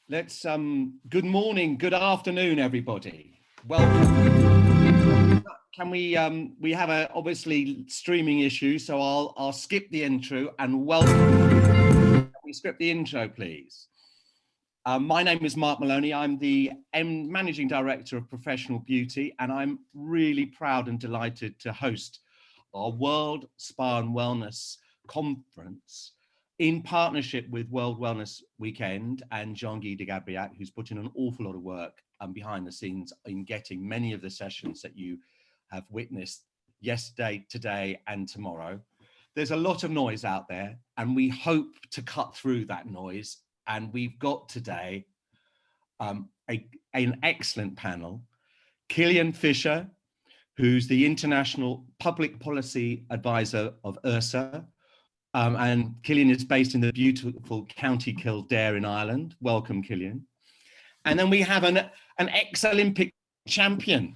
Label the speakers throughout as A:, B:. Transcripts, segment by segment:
A: Let's good morning, good afternoon, everybody. Welcome. Can we have a obviously streaming issue, so I'll skip the intro and welcome. Can we skip the intro, please? My name is Mark Moloney. I'm the Managing Director of Professional Beauty, and I'm really proud and delighted to host our World Spa and Wellness Conference in partnership with World Wellness Weekend and Jean-Guy de Gabriac, who's put in an awful lot of work behind the scenes in getting many of the sessions that you have witnessed yesterday, today, and tomorrow. There's a lot of noise out there, and we hope to cut through that noise. And we've got today an excellent panel. Kilian Fischer, who's the International Public Policy Advisor of URSA. And Kilian is based in the beautiful County Kildare in Ireland. Welcome, Kilian. And then we have an ex-Olympic champion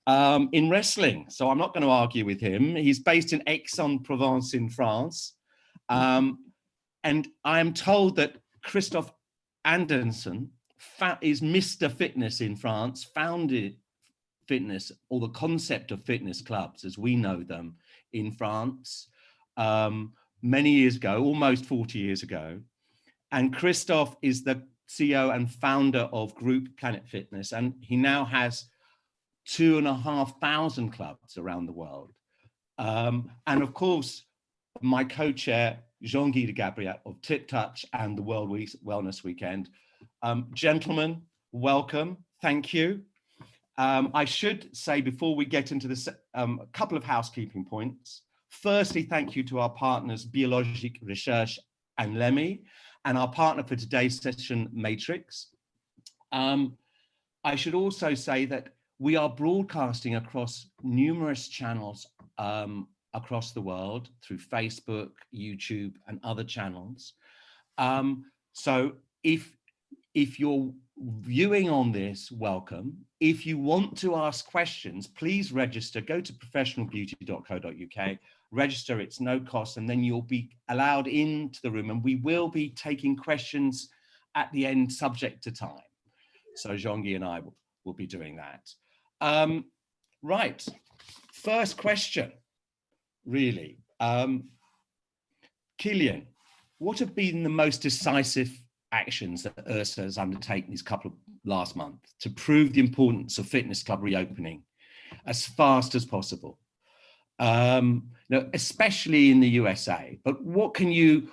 A: in wrestling. So I'm not going to argue with him. He's based in Aix-en-Provence in France. And I am told that Christophe Anderson is Mr. Fitness in France, founded fitness, or the concept of fitness clubs as we know them in France. Many years ago, almost 40 years ago. And Christophe is the CEO and founder of Group Planet Fitness. And he now has 2,500 clubs around the world. And of course, my co-chair, Jean-Guy de Gabriac of Tip Touch and the World Wellness Weekend. Gentlemen, welcome, thank you. I should say before we get into this, a couple of housekeeping points. Firstly, thank you to our partners, Biologique Research and Lemmy, and our partner for today's session, Matrix. I should also say that we are broadcasting across numerous channels across the world through Facebook, YouTube, and other channels. So if you're viewing on this, welcome. If you want to ask questions, please register. Go to professionalbeauty.co.uk. Register, it's no cost, and then you'll be allowed into the room, and we will be taking questions at the end subject to time. So Jean-Guy and I will be doing that. Right, first question, really. Kilian, what have been the most decisive actions that URSA has undertaken these couple of last month to prove the importance of fitness club reopening as fast as possible? Especially in the USA, but what have you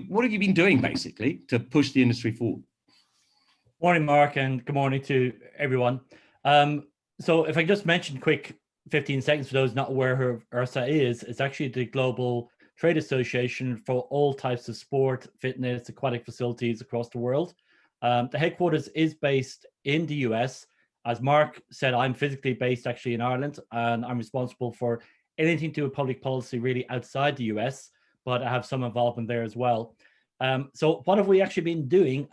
A: been doing basically to push the industry forward?
B: Morning, Mark, and good morning to everyone. So if I just mention quick 15 seconds for those not aware who URSA is, it's actually the global trade association for all types of sport, fitness, aquatic facilities across the world. The headquarters is based in the US. As Mark said, I'm physically based actually in Ireland, and I'm responsible for anything to do with public policy really outside the US, but I have some involvement there as well. So what have we actually been doing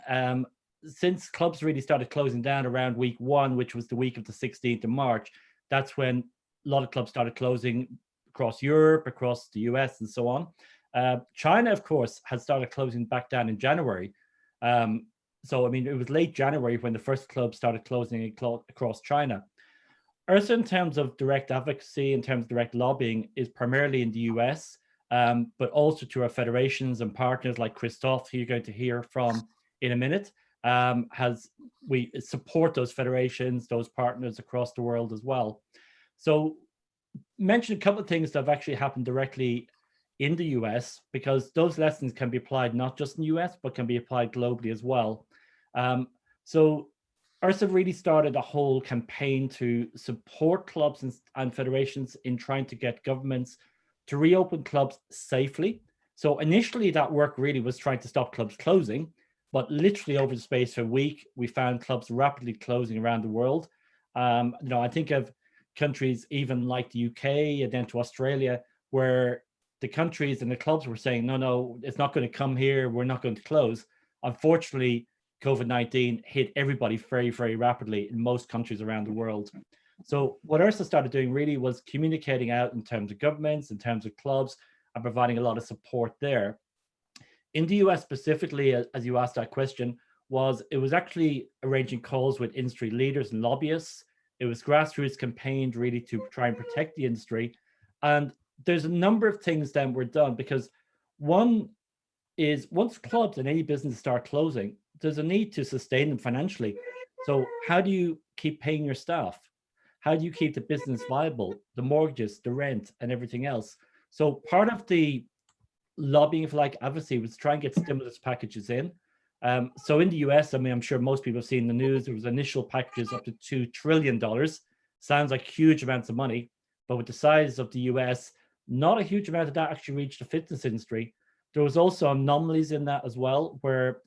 B: since clubs really started closing down around week 1, which was the week of the 16th of March? That's when a lot of clubs started closing across Europe, across the US, and so on. China, of course, has started closing back down in January. So, I mean, it was late January when the first clubs started closing across China. URSA, in terms of direct advocacy, in terms of direct lobbying, is primarily in the US, but also to our federations and partners like Christophe, who you're going to hear from in a minute, we support those federations, those partners across the world as well. So mention a couple of things that have actually happened directly in the US, because those lessons can be applied not just in the US, but can be applied globally as well. So URSA really started a whole campaign to support clubs and federations in trying to get governments to reopen clubs safely. So initially that work really was trying to stop clubs closing, but literally over the space of a week, we found clubs rapidly closing around the world. I think of countries even like the UK and then to Australia, where the countries and the clubs were saying, no, it's not going to come here. We're not going to close. Unfortunately, COVID-19 hit everybody very, very rapidly in most countries around the world. So what URSA started doing really was communicating out in terms of governments, in terms of clubs, and providing a lot of support there. In the US specifically, as you asked that question, was it was actually arranging calls with industry leaders and lobbyists. It was grassroots campaigned really to try and protect the industry. And there's a number of things then were done, because one is once clubs and any business start closing, there's a need to sustain them financially. So how do you keep paying your staff? How do you keep the business viable, the mortgages, the rent, and everything else? So part of the lobbying, if you like, advocacy was to try and get stimulus packages in. So in the US, I mean, I'm sure most people have seen the news, there was initial packages up to $2 trillion. Sounds like huge amounts of money, but with the size of the US, not a huge amount of that actually reached the fitness industry. There was also anomalies in that as well, where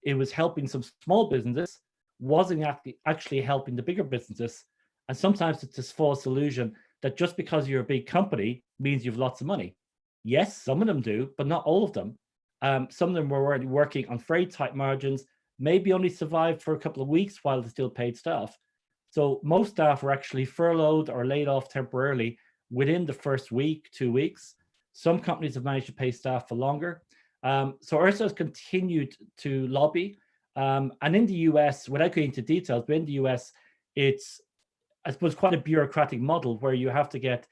B: it was helping some small businesses, wasn't actually helping the bigger businesses. And sometimes it's this false illusion that just because you're a big company means you've lots of money. Yes, some of them do, but not all of them. Some of them were already working on very tight margins, maybe only survived for a couple of weeks while they still paid staff. So most staff were actually furloughed or laid off temporarily within the first week, 2 weeks. Some companies have managed to pay staff for longer. So URSA has continued to lobby. And in the US, without going into details, but in the US, it's, I suppose, quite a bureaucratic model where you have to get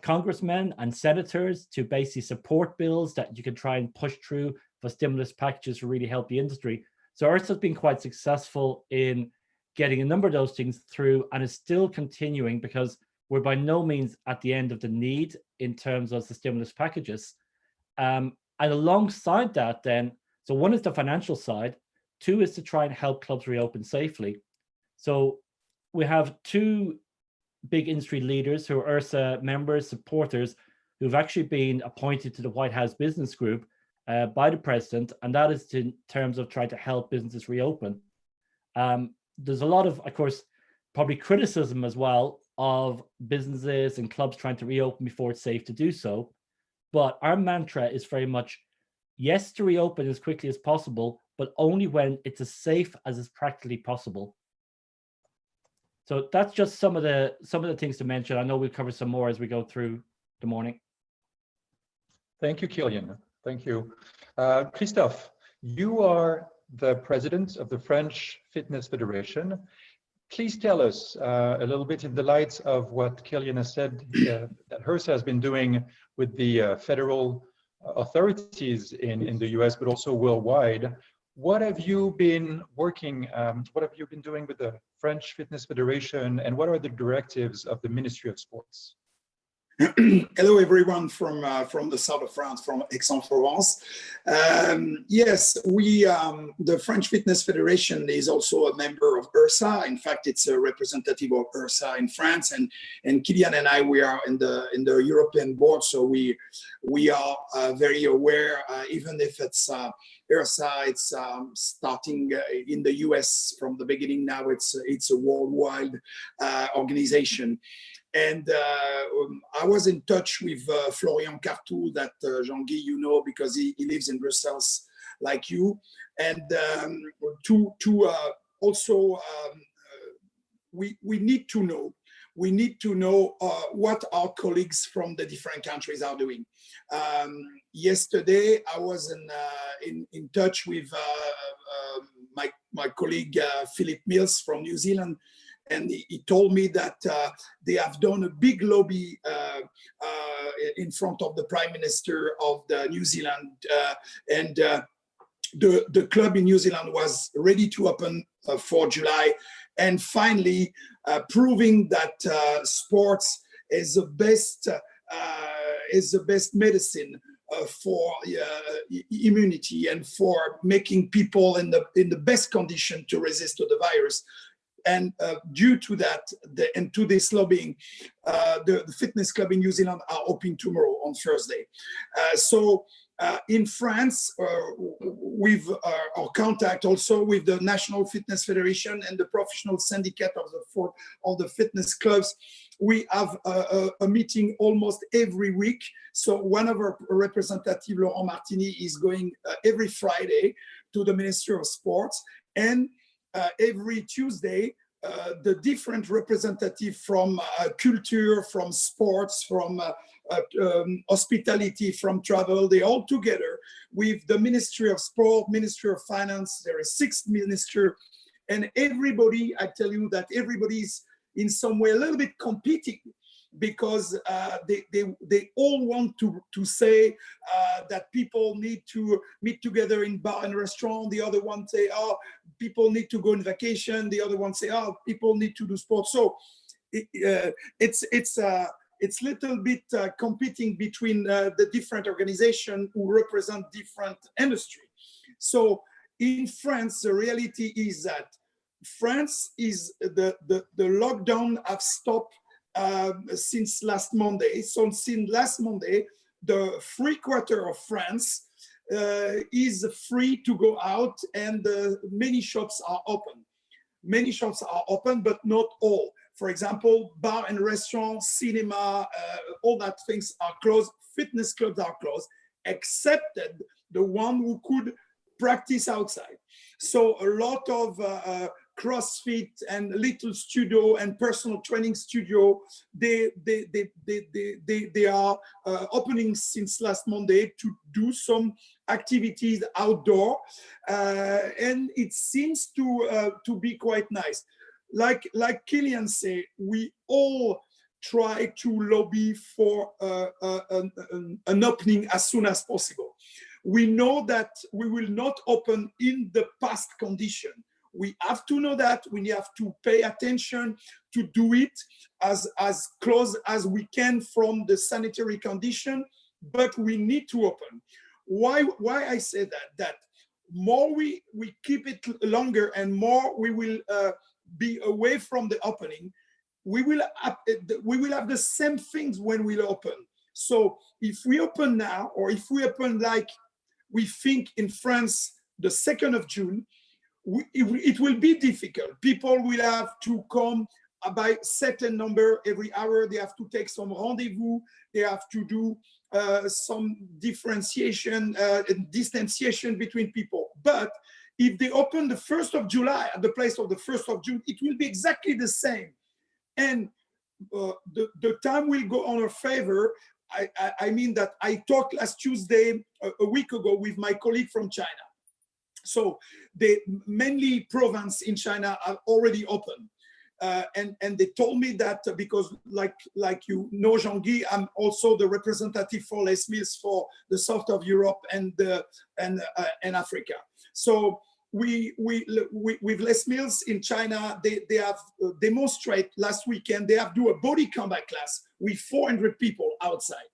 B: congressmen and senators to basically support bills that you can try and push through for stimulus packages to really help the industry. So URSA has been quite successful in getting a number of those things through, and is still continuing, because we're by no means at the end of the need in terms of the stimulus packages. And alongside that then, so one is the financial side, two is to try and help clubs reopen safely. So we have two big industry leaders who are URSA members, supporters, who've actually been appointed to the White House Business Group by the president, and that is in terms of trying to help businesses reopen. There's a lot of course, probably criticism as well of businesses and clubs trying to reopen before it's safe to do so. But our mantra is very much, yes, to reopen as quickly as possible, but only when it's as safe as is practically possible. So that's just some of the things to mention. I know we'll cover some more as we go through the morning.
C: Thank you, Killian. Thank you. Christophe, you are the president of the French Fitness Federation. Please tell us a little bit in the light of what Killian has said, that URSA has been doing with the federal authorities in the US, but also worldwide. What have you been working, what have you been doing with the French Fitness Federation, and what are the directives of the Ministry of Sports?
D: Hello, everyone from the south of France, from Aix-en-Provence. Yes, the French Fitness Federation is also a member of URSA. In fact, it's a representative of URSA in France, and Killian and I, we are in the European board, so we are very aware, even if it's URSA, it's starting in the US from the beginning. Now it's a worldwide organization. And I was in touch with Florian Cartou, that Jean-Guy, you know, because he lives in Brussels like you. And we need to know what our colleagues from the different countries are doing. Yesterday, I was in touch with my colleague Philip Mills from New Zealand, and he told me that they have done a big lobby in front of the Prime Minister of New Zealand, and the club in New Zealand was ready to open for July, and finally proving that sports is the best medicine for immunity and for making people in the best condition to resist to the virus. And due to that, and to this lobbying, the fitness club in New Zealand are open tomorrow on Thursday. So in France, with our contact also with the National Fitness Federation and the professional syndicate of the fitness clubs, we have a meeting almost every week. So one of our representatives, Laurent Martini, is going every Friday to the Ministry of Sports, and every Tuesday, the different representatives from culture, from sports, from hospitality, from travel, they all together with the Ministry of Sport, Ministry of Finance. There is 6 ministers, and everybody, I tell you that everybody is in some way a little bit competing, because they all want to say that people need to meet together in bar and restaurant. The other one say, oh, people need to go on vacation. The other one say, oh, people need to do sports. So it's little bit competing between the different organizations who represent different industry. So in France, the reality is that France is the lockdown have stopped since last Monday. So since last Monday, the 3/4 of France is free to go out, and many shops are open. Many shops are open, but not all. For example, bar and restaurants, cinema, all that things are closed. Fitness clubs are closed, excepted the one who could practice outside. So a lot of CrossFit and little studio and personal training studio, they are opening since last Monday to do some activities outdoor, and it seems to be quite nice. Like Killian said, we all try to lobby for an opening as soon as possible. We know that we will not open in the past condition. We have to know that. We have to pay attention to do it as close as we can from the sanitary condition, but we need to open. Why I say that? That more we keep it longer and more we will be away from the opening, we will have the same things when we open. So if we open now, or if we open like we think in France, the 2nd of June, it will be difficult. People will have to come by certain number every hour. They have to take some rendezvous. They have to do some differentiation and distanciation between people. But if they open the 1st of July at the place of the 1st of June, it will be exactly the same. And the time will go on our favor. I mean that I talked last Tuesday, a week ago, with my colleague from China. So the mainly province in China are already open. And they told me that because like you know, Jean-Guy, I'm also the representative for Les Mills for the south of Europe and Africa. So we with Les Mills in China, they have demonstrate last weekend. They have do a body combat class with 400 people outside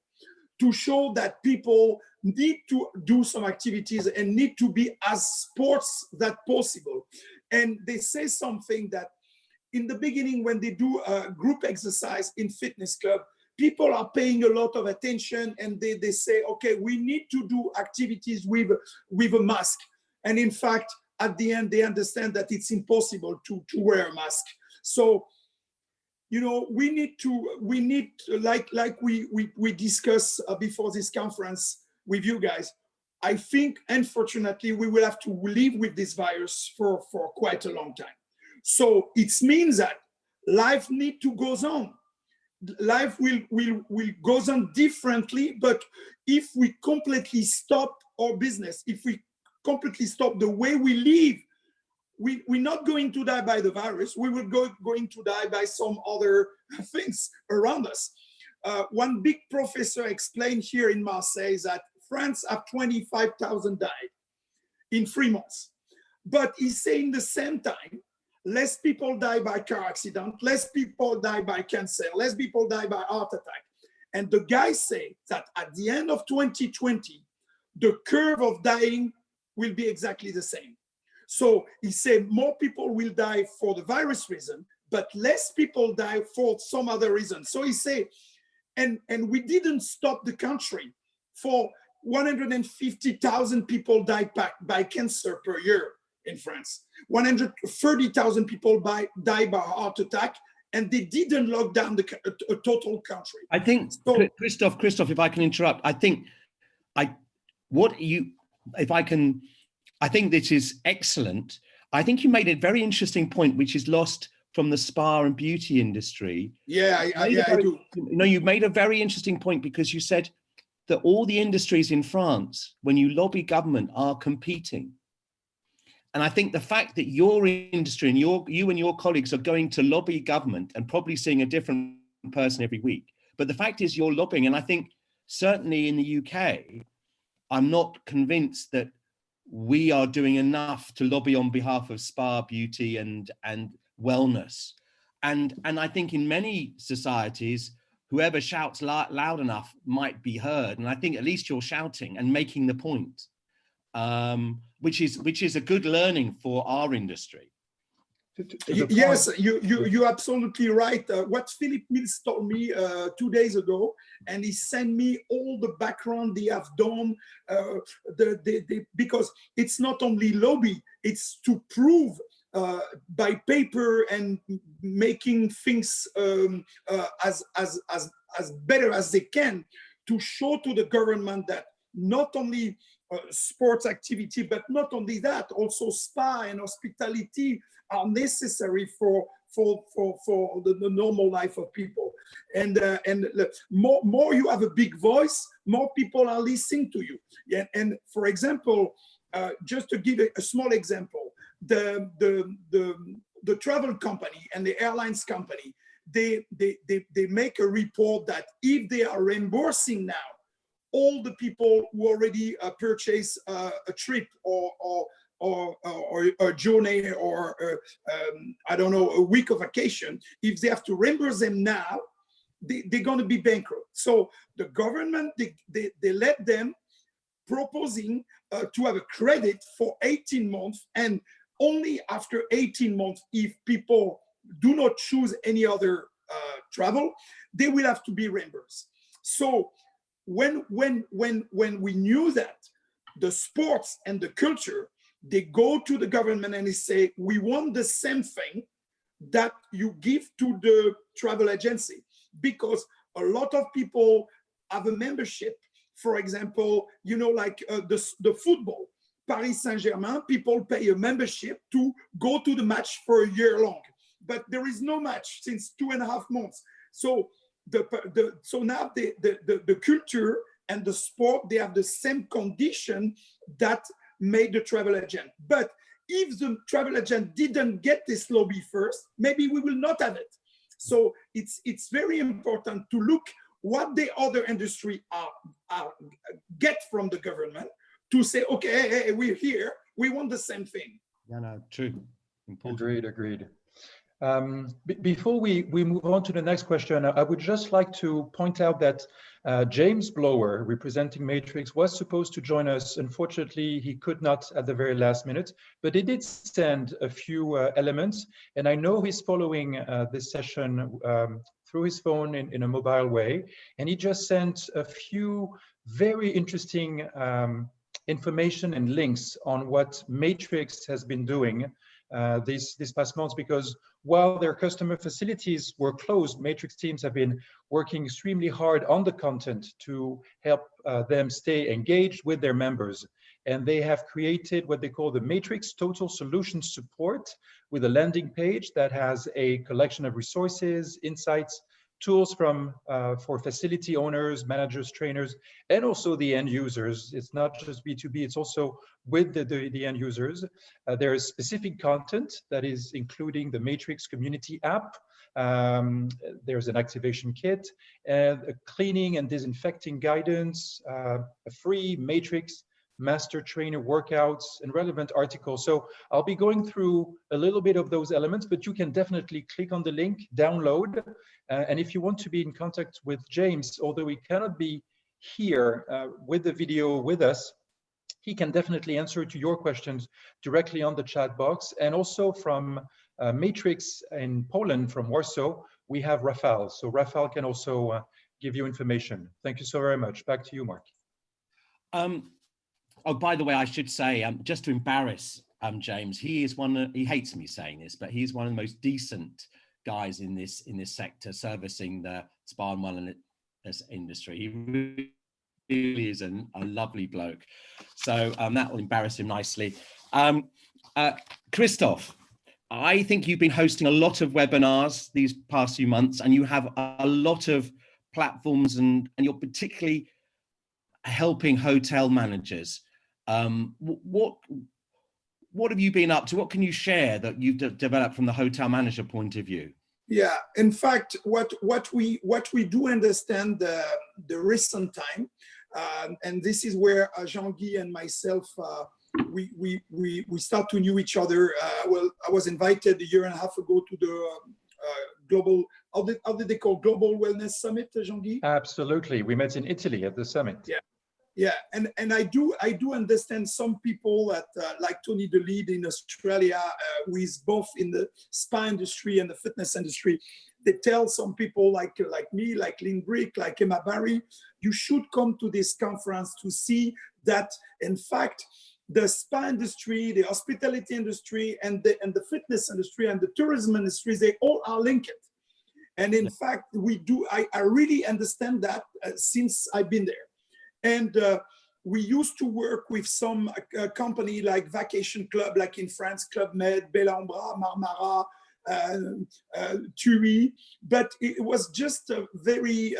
D: to show that people need to do some activities and need to be as sports that possible. And they say something that in the beginning, when they do a group exercise in fitness club, people are paying a lot of attention, and they say, okay, we need to do activities with a mask. And in fact, at the end, they understand that it's impossible to wear a mask. So, you know, we need like we discussed before this conference with you guys. I think, unfortunately, we will have to live with this virus for quite a long time. So it means that life need to go on. Life will goes on differently, but if we completely stop our business, if we completely stop the way we live, we're not going to die by the virus. We will going to die by some other things around us. One big professor explained here in Marseille that France have 25,000 died in 3 months. But he's saying the same time, less people die by car accident, less people die by cancer, less people die by heart attack. And the guys say that at the end of 2020, the curve of dying will be exactly the same. So he said more people will die for the virus reason, but less people die for some other reason. So he said, and we didn't stop the country. For 150,000 people died by cancer per year in France. 130,000 people die by heart attack, and they didn't lock down a total country.
A: I think, so, Christophe, if I can interrupt, I think this is excellent. I think you made a very interesting point, which is lost from the spa and beauty industry.
D: Yeah, I do.
A: You know, you made a very interesting point because you said that all the industries in France, when you lobby government, are competing. And I think the fact that your industry and you and your colleagues are going to lobby government and probably seeing a different person every week, but the fact is you're lobbying. And I think certainly in the UK, I'm not convinced that we are doing enough to lobby on behalf of spa, beauty and wellness. And I think in many societies, whoever shouts loud enough might be heard. And I think at least you're shouting and making the point. Which is a good learning for our industry.
D: Yes, you're absolutely right. What Philip Mills told me 2 days ago, and he sent me all the background they have done, because it's not only lobby, it's to prove by paper and making things as better as they can, to show to the government that not only sports activity, but not only that, also spa and hospitality are necessary for the normal life of people. And more you have a big voice, more people are listening to you. Yeah, and for example, just to give a small example, the travel company and the airlines company, they make a report that if they are reimbursing now all the people who already purchased a trip or a journey or I don't know, a week of vacation, if they have to reimburse them now, they're going to be bankrupt. So the government, they let them proposing to have a credit for 18 months, and only after 18 months, if people do not choose any other travel, they will have to be reimbursed. So when we knew that, the sports and the culture, they go to the government and they say, we want the same thing that you give to the travel agency, because a lot of people have a membership. For example, you know, like the football, Paris Saint-Germain, people pay a membership to go to the match for a year long, but there is no match since 2.5 months. So so now the culture and the sport, they have the same condition that made the travel agent. But if the travel agent didn't get this lobby first, maybe we will not have it. So it's very important to look what the other industry get from the government, to say, okay, hey, we're here, we want the same thing.
A: Yeah, no, true. Important.
C: Agreed. Before we move on to the next question, I would just like to point out that James Blower, representing Matrix, was supposed to join us. Unfortunately, he could not at the very last minute, but he did send a few elements. And I know he's following this session through his phone in a mobile way. And he just sent a few very interesting information and links on what Matrix has been doing these past months, because while their customer facilities were closed, Matrix teams have been working extremely hard on the content to help them stay engaged with their members. And they have created what they call the Matrix Total Solutions Support, with a landing page that has a collection of resources, insights, tools for facility owners, managers, trainers, and also the end users. It's not just B2B, it's also with the end users. There is specific content that is including the Matrix community app. There's an activation kit, and a cleaning and disinfecting guidance, a free Matrix master trainer workouts, and relevant articles. So I'll be going through a little bit of those elements, but you can definitely click on the link, download. And if you want to be in contact with James, although he cannot be here with the video with us, he can definitely answer to your questions directly on the chat box. And also from Matrix in Poland, from Warsaw, we have Rafał. So Rafał can also give you information. Thank you so very much. Back to you, Mark.
A: Oh, by the way, I should say, just to embarrass James, he hates me saying this, but he's one of the most decent guys in this sector, servicing the spa and wellness industry. He really is a lovely bloke. So that will embarrass him nicely. Christophe, I think you've been hosting a lot of webinars these past few months, and you have a lot of platforms, and you're particularly helping hotel managers. What have you been up to? What can you share that you've developed from the hotel manager point of view?
D: Yeah, in fact, what we do understand the recent time, and this is where Jean-Guy and myself we start to know each other. Well, I was invited a year and a half ago to the global, how did they call, Global Wellness Summit, Jean-Guy?
C: Absolutely, we met in Italy at the summit.
D: Yeah. Yeah, and I do understand some people that like Tony the lead in Australia, who is both in the spa industry and the fitness industry. They tell some people like me, like Lynn Brick, like Emma Barry, you should come to this conference to see that, in fact, the spa industry, the hospitality industry, and the fitness industry and the tourism industry, they all are linked. And in fact, we do. I really understand that since I've been there. And we used to work with some company like Vacation Club, like in France, Club Med, Bellambra, Marmara, TUI, but it was just a very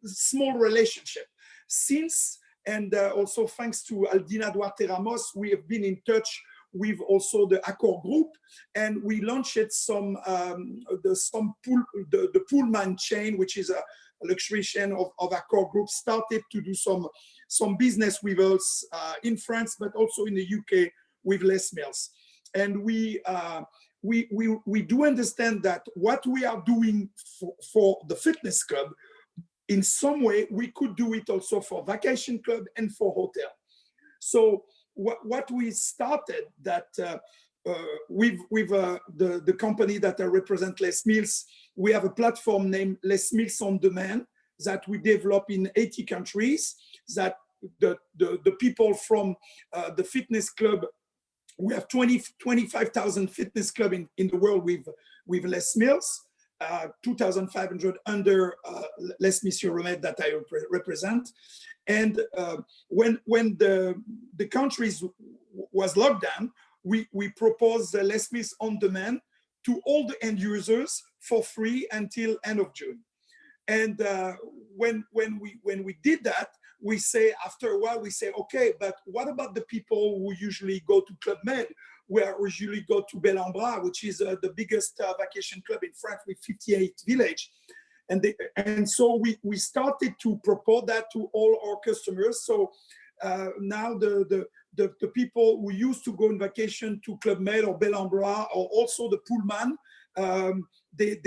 D: small relationship. Since, and also thanks to Aldina Duarte Ramos, we have been in touch with also the Accor Group, and we launched some the Pullman chain, which is a luxury chain of Accor Group, started to do some business with us in France, but also in the UK with Les Mills. And we do understand that what we are doing for the fitness club, in some way, we could do it also for vacation club and for hotel. So what we started that with the company that I represent, Les Mills, we have a platform named Les Mills On Demand that we develop in 80 countries, that the people from the fitness club, we have 25,000 fitness club in the world with Les Mills, 2,500 under Les Missions Remède that I represent. And when the countries was locked down, we proposed the Les Mills On Demand to all the end users for free until end of June. And when we did that, we say, after a while, we say, okay, but what about the people who usually go to Club Med, where we usually go to Bellambra, which is the biggest vacation club in France with 58 villages. And so we started to propose that to all our customers. So now the people who used to go on vacation to Club Med or Bellambra, or also the Pullman, they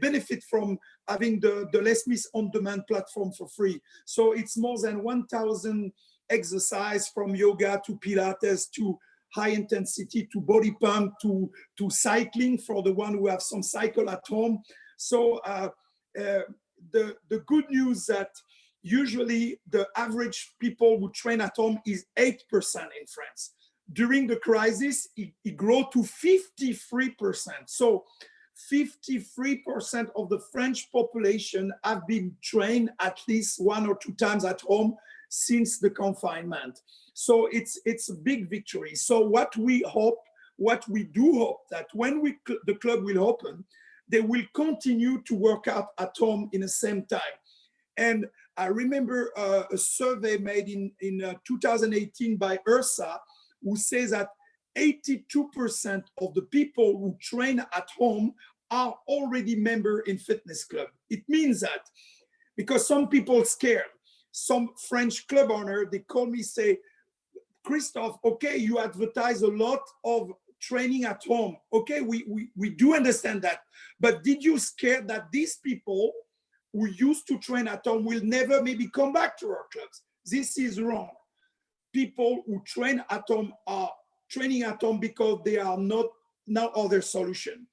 D: benefit from having the Les Mills On Demand platform for free. So it's more than 1,000 exercise, from yoga to Pilates to high intensity to body pump to cycling for the one who have some cycle at home. So the good news that usually the average people who train at home is 8% in France. During the crisis, it grew to 53%. So 53% of the French population have been trained at least 1 or 2 times at home since the confinement. So it's a big victory. So what we do hope that when the club will open, they will continue to work out at home in the same time. And I remember a survey made in 2018 by URSA, who says that 82% of the people who train at home are already member in fitness club. It means that, because some people scared, some French club owner, they call me, say, Christophe, okay, you advertise a lot of training at home. Okay, we do understand that. But did you scare that these people who used to train at home will never maybe come back to our clubs? This is wrong. People who train at home are training at home because they are not no other solution.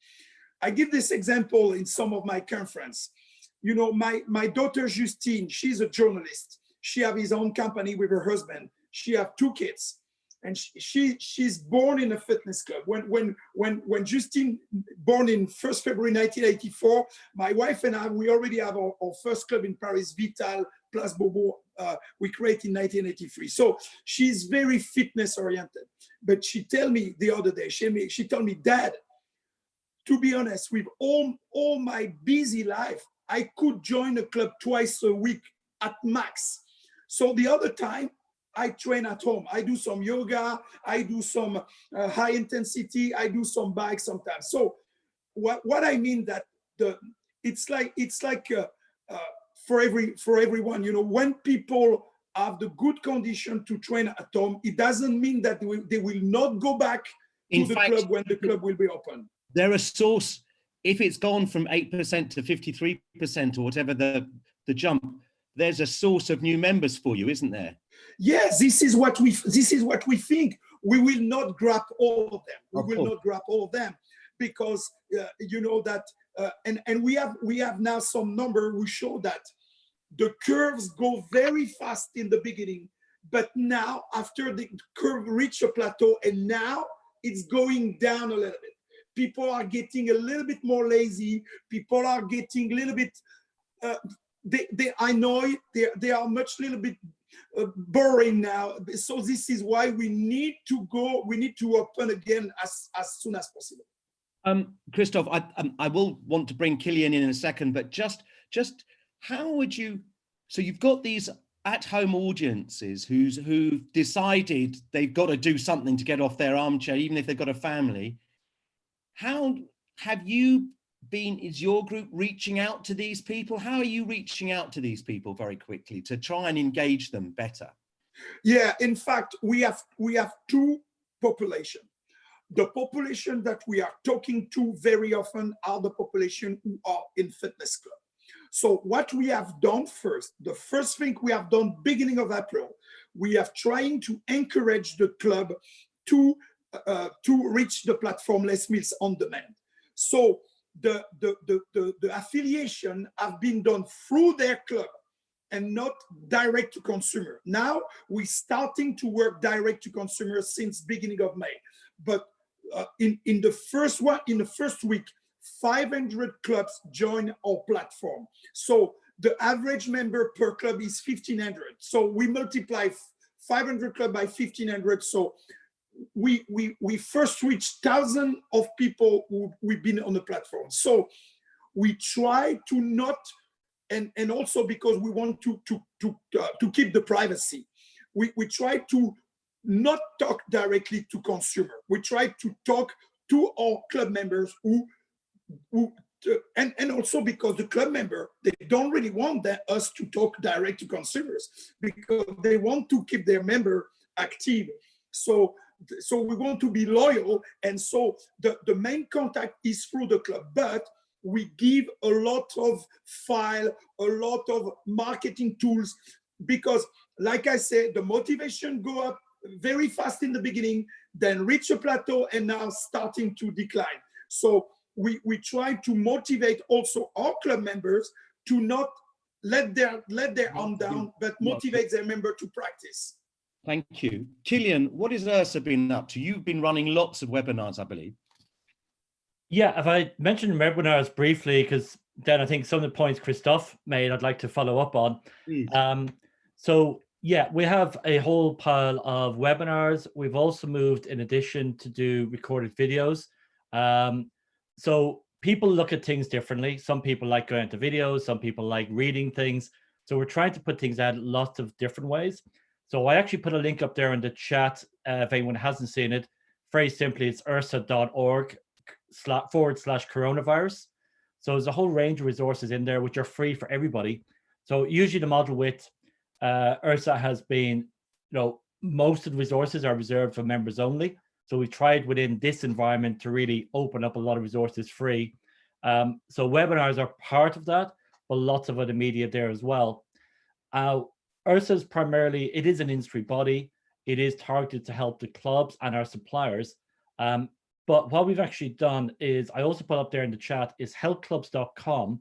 D: I give this example in some of my conference. You know, my daughter Justine, she's a journalist. She has his own company with her husband. She have 2 kids, and she's born in a fitness club. When Justine born in 1st February 1984, my wife and I, we already have our first club in Paris, Vital, Place Beaubeau, we created in 1983. So she's very fitness oriented. But she told me the other day, she told me, Dad, to be honest, with all my busy life, I could join a club twice a week at max. So the other time, I train at home. I do some yoga. I do some high intensity. I do some bike sometimes. So what I mean that it's like for everyone. You know, when people have the good condition to train at home, it doesn't mean that they will not go back to the club when the club will be open.
A: They're a source. If it's gone from 8% to 53% or whatever the jump, there's a source of new members for you, isn't there?
D: Yes, this is what we think. We will not grab all of them. We will not grab all of them because you know that and we have now some number who show that the curves go very fast in the beginning, but now after the curve reach a plateau and now it's going down a little bit. People are getting a little bit more lazy. People are getting a little bit they are much little bit boring now. So this is why we need to open again as soon as possible.
A: Christophe, I will want to bring Killian in a second, but just how would you, so you've got these at-home audiences who've decided they've got to do something to get off their armchair, even if they've got a family. How have you been, is your group reaching out to these people? How are you reaching out to these people very quickly to try and engage them better?
D: Yeah, in fact, we have two populations. The population that we are talking to very often are the population who are in fitness club. So what we have done first, the first thing we have done beginning of April, we are trying to encourage the club to reach the platform Les Mills on Demand. So the affiliation have been done through their club and not direct to consumer. Now we're starting to work direct to consumer since beginning of May. But in the first week, 500 clubs join our platform. So the average member per club is 1,500. So we multiply 500 club by 1,500. So we first reach thousands of people who we've been on the platform. So we try to not, and also because we want to keep the privacy, we try to not talk directly to consumer. We try to talk to our club members and also because the club member, they don't really want us to talk direct to consumers because they want to keep their member active. So we want to be loyal, and so the main contact is through the club, but we give a lot of file, a lot of marketing tools, because like I said, the motivation go up very fast in the beginning, then reach a plateau, and now starting to decline. So we try to motivate also our club members to not let their arm down, but motivate their member to practice.
A: Thank you. Killian, what has Ursa been up to? You've been running lots of webinars, I believe.
B: Yeah, if I mentioned webinars briefly, because then I think some of the points Christophe made, I'd like to follow up on.
A: Please.
B: So yeah, we have a whole pile of webinars. We've also moved, in addition, to do recorded videos. So people look at things differently. Some people like going into videos, some people like reading things. So we're trying to put things out lots of different ways. So I actually put a link up there in the chat if anyone hasn't seen it. Very simply, it's ursa.org/coronavirus. So there's a whole range of resources in there which are free for everybody. So usually the model with Ursa has been, most of the resources are reserved for members only. So we've tried within this environment to really open up a lot of resources free. So webinars are part of that, but lots of other media there as well. Ursa's primarily, it is an industry body. It is targeted to help the clubs and our suppliers. But what we've actually done is, I also put up there in the chat, is helpclubs.com.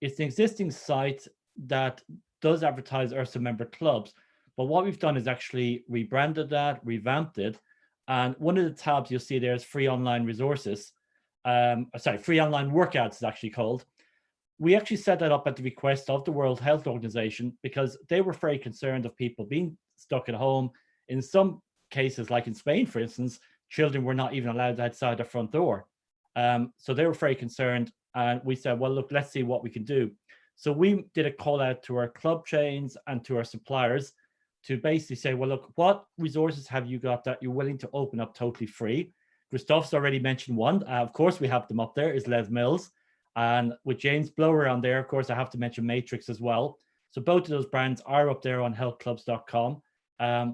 B: It's an existing site that does advertise Ursa member clubs. But what we've done is actually rebranded that, revamped it. And one of the tabs you'll see there is free online resources. Free online workouts is actually called. We actually set that up at the request of the World Health Organization because they were very concerned of people being stuck at home. In some cases, like in Spain, for instance, children were not even allowed outside their front door. So they were very concerned. And we said, well, look, let's see what we can do. So we did a call out to our club chains and to our suppliers to basically say, well, look, what resources have you got that you're willing to open up totally free? Christophe's already mentioned one. Of course, we have them up there, is Les Mills. And with James Blower on there, of course, I have to mention Matrix as well. So both of those brands are up there on healthclubs.com.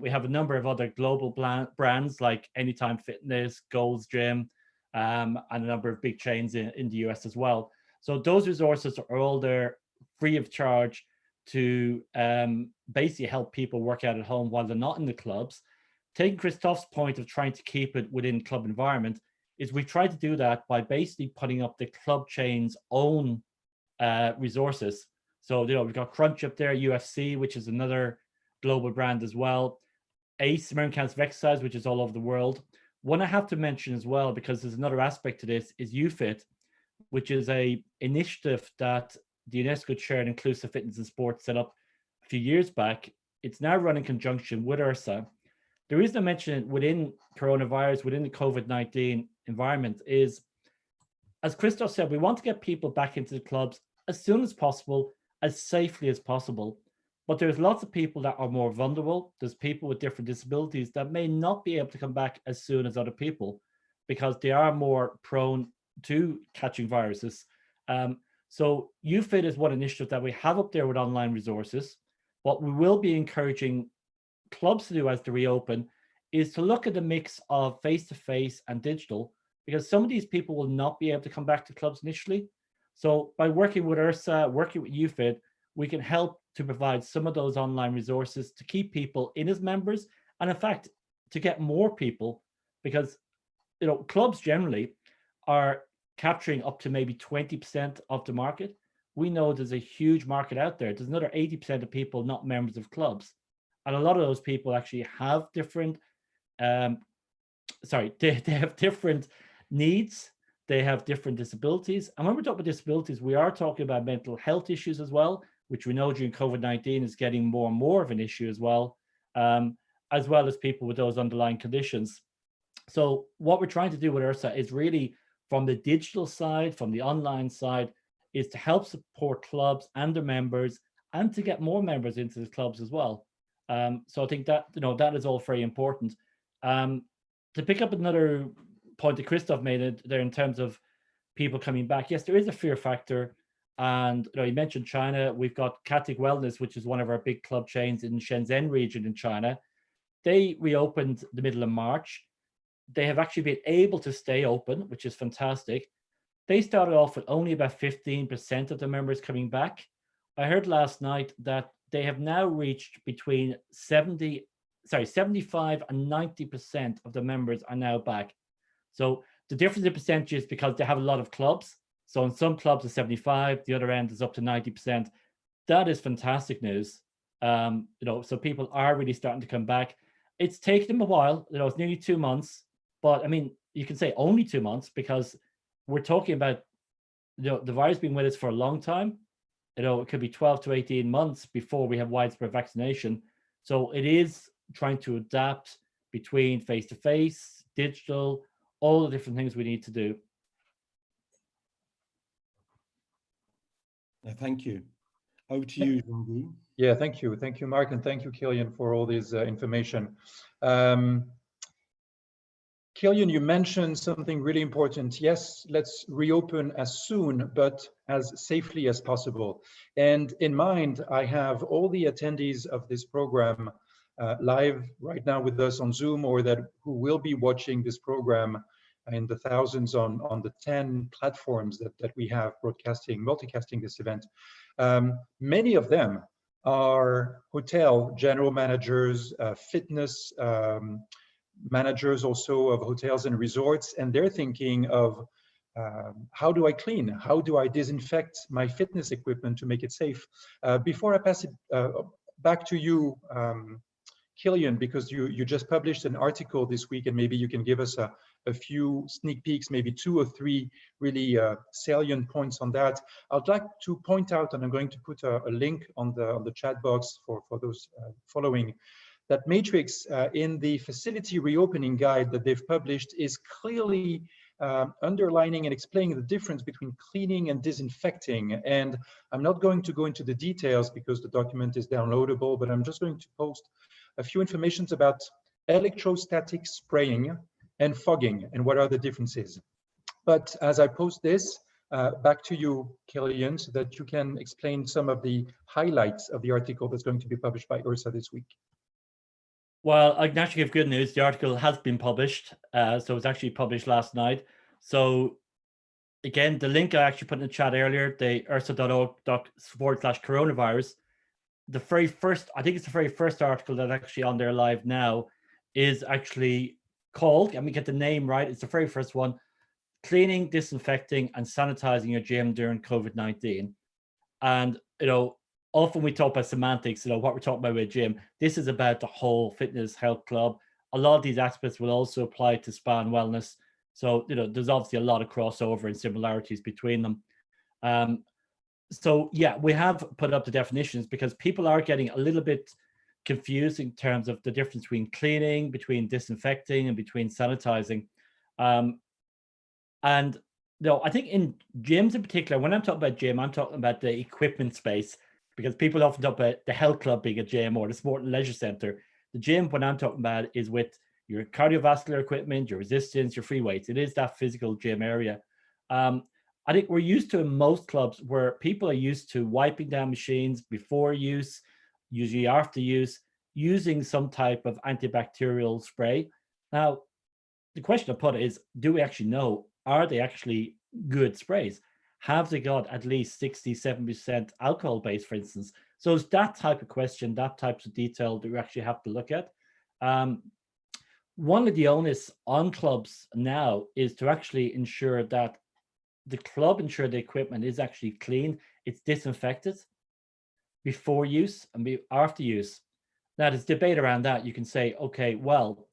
B: We have a number of other global brands like Anytime Fitness, Gold's Gym, and a number of big chains in the US as well. So those resources are all there free of charge to basically help people work out at home while they're not in the clubs. Taking Christophe's point of trying to keep it within club environment, is we try to do that by basically putting up the club chain's own resources. So, we've got Crunch up there, UFC, which is another global brand as well. ACE, American Council of Exercise, which is all over the world. One I have to mention as well, because there's another aspect to this, is UFIT, which is a initiative that the UNESCO Chair in Inclusive Fitness and Sports set up a few years back. It's now run in conjunction with IRSA. The reason I mention it within coronavirus, within the COVID-19 environment is, as Christophe said, we want to get people back into the clubs as soon as possible, as safely as possible. But there's lots of people that are more vulnerable. There's people with different disabilities that may not be able to come back as soon as other people because they are more prone to catching viruses. So UFIT is one initiative that we have up there with online resources. What we will be encouraging clubs to do as they reopen is to look at the mix of face-to-face and digital, because some of these people will not be able to come back to clubs initially. So by working with IRSA, working with UFIT, we can help to provide some of those online resources to keep people in as members, and in fact, to get more people, because clubs generally are capturing up to maybe 20% of the market. We know there's a huge market out there. There's another 80% of people not members of clubs. And a lot of those people actually have different, they have different needs. They have different disabilities. And when we're talking about disabilities, we are talking about mental health issues as well, which we know during COVID-19 is getting more and more of an issue as well as people with those underlying conditions. So what we're trying to do with IRSA is really from the digital side, from the online side, is to help support clubs and their members and to get more members into the clubs as well. So I think that, that is all very important. To pick up another point that Christophe made there in terms of people coming back, yes, there is a fear factor. And you mentioned China. We've got Katic Wellness, which is one of our big club chains in Shenzhen region in China. They reopened the middle of March. They have actually been able to stay open, which is fantastic. They started off with only about 15% of the members coming back. I heard last night that they have now reached between 75 and 90% of the members are now back. So the difference in percentages because they have a lot of clubs. So in some clubs it's 75, the other end is up to 90%. That is fantastic news. So people are really starting to come back. It's taken them a while, it's nearly 2 months, but I mean, you can say only 2 months because we're talking about, the virus being with us for a long time. It could be 12 to 18 months before we have widespread vaccination. So it is trying to adapt between face-to-face, digital, all the different things we need to do.
A: Thank you. Over to you, Jean-Guy.
C: Yeah, thank you. Thank you, Mark, and thank you, Killian, for all this information. Killian, you mentioned something really important. Yes, let's reopen as soon, but as safely as possible. And in mind, I have all the attendees of this program live right now with us on Zoom, or who will be watching this program in the thousands on the 10 platforms that we have multicasting this event. Many of them are hotel general managers, fitness managers also of hotels and resorts, and they're thinking of how do I clean? How do I disinfect my fitness equipment to make it safe? Before I pass it back to you, Killian, because you just published an article this week, and maybe you can give us a few sneak peeks, maybe 2 or 3 really salient points on that. I'd like to point out, and I'm going to put a link on the chat box for those following, that Matrix in the facility reopening guide that they've published is clearly underlining and explaining the difference between cleaning and disinfecting. And I'm not going to go into the details because the document is downloadable, but I'm just going to post a few informations about electrostatic spraying and fogging and what are the differences. But as I post this, back to you, Killian, so that you can explain some of the highlights of the article that's going to be published by URSA this week.
B: Well, I can actually give good news. The article has been published. So it was actually published last night. So again, the link I actually put in the chat earlier, the ursa.org/coronavirus, the very first, I think it's the very first article that's actually on there live now, is actually called, let me get the name right, it's the very first one, Cleaning, Disinfecting and Sanitizing Your Gym During COVID-19. And, you know, often we talk about semantics, you know, what we're talking about with a gym. This is about the whole fitness health club. A lot of these aspects will also apply to spa and wellness. So, you know, there's obviously a lot of crossover and similarities between them. So, yeah, we have put up the definitions because people are getting a little bit confused in terms of the difference between cleaning, between disinfecting, and between sanitizing. And, you know, I think in gyms in particular, when I'm talking about gym, I'm talking about the equipment space, because people often talk about the health club being a gym or the sport and leisure center. The gym, when I'm talking about, is with your cardiovascular equipment, your resistance, your free weights. It is that physical gym area. I think we're used to in most clubs where people are used to wiping down machines before use, usually after use, using some type of antibacterial spray. Now, the question I put is, do we actually know, are they actually good sprays? Have they got at least 60, 70% alcohol base, for instance? So it's that type of question, that type of detail that we actually have to look at. One of the onus on clubs now is to actually ensure that the club ensure the equipment is actually clean, it's disinfected before use and after use. Now, there's debate around that. You can say, okay, well,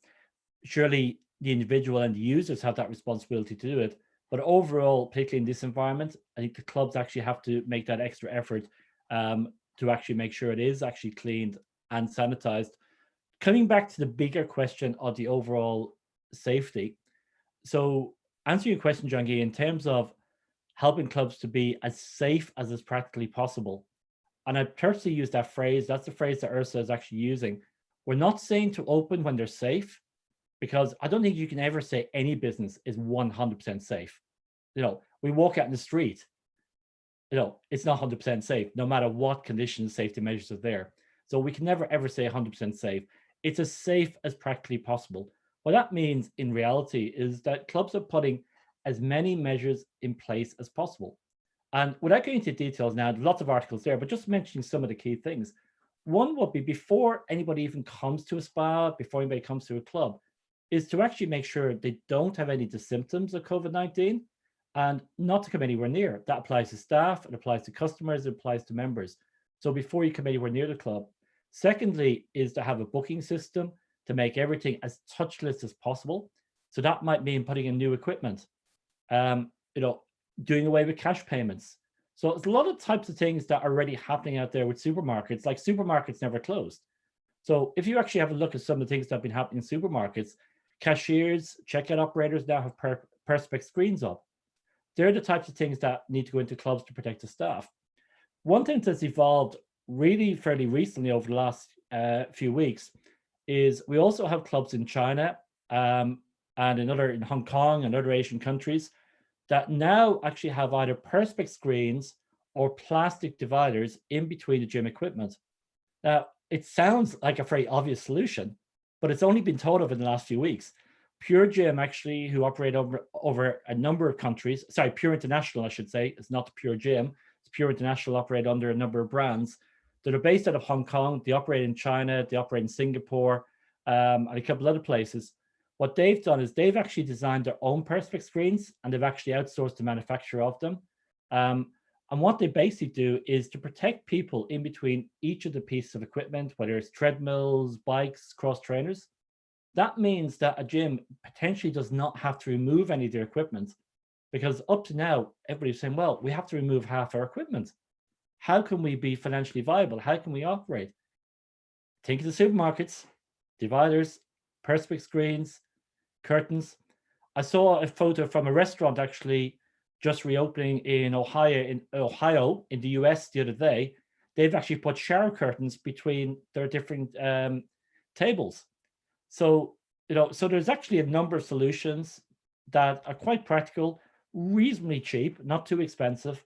B: surely the individual and the users have that responsibility to do it. But overall, particularly in this environment, I think the clubs actually have to make that extra effort to actually make sure it is actually cleaned and sanitized. Coming back to the bigger question of the overall safety. So answering your question, John Gee, in terms of helping clubs to be as safe as is practically possible. And I personally use that phrase. That's the phrase that URSA is actually using. We're not saying to open when they're safe, because I don't think you can ever say any business is 100% safe. You know, we walk out in the street, you know, it's not 100% safe, no matter what conditions, safety measures are there. So we can never, ever say 100% safe. It's as safe as practically possible. What that means in reality is that clubs are putting as many measures in place as possible. And without going into details now, there's lots of articles there, but just mentioning some of the key things. One would be, before anybody even comes to a spa, before anybody comes to a club, is to actually make sure they don't have any of the symptoms of COVID-19 and not to come anywhere near. That applies to staff, it applies to customers, it applies to members. So before you come anywhere near the club. Secondly, is to have a booking system to make everything as touchless as possible. So that might mean putting in new equipment, you know, doing away with cash payments. So it's a lot of types of things that are already happening out there with supermarkets. Like, supermarkets never closed. So if you actually have a look at some of the things that have been happening in supermarkets, cashiers, checkout operators now have perspex screens up. They're the types of things that need to go into clubs to protect the staff. One thing that's evolved really fairly recently over the last few weeks is we also have clubs in China and in Hong Kong and other Asian countries that now actually have either perspex screens or plastic dividers in between the gym equipment. Now, it sounds like a very obvious solution, but it's only been thought of in the last few weeks. Pure Gym, actually, who operate over a number of countries, sorry, Pure International, I should say, it's not Pure Gym, it's Pure International, operate under a number of brands that are based out of Hong Kong. They operate in China, they operate in Singapore, and a couple other places. What they've done is they've actually designed their own perspex screens, and they've actually outsourced the manufacture of them. And what they basically do is to protect people in between each of the pieces of equipment, whether it's treadmills, bikes, cross trainers. That means that a gym potentially does not have to remove any of their equipment, because up to now, everybody's saying, well, we have to remove half our equipment. How can we be financially viable? How can we operate? Think of the supermarkets, dividers, perspex screens, curtains. I saw a photo from a restaurant actually just reopening in Ohio in the US the other day. They've actually put shower curtains between their different tables. So, so there's actually a number of solutions that are quite practical, reasonably cheap, not too expensive,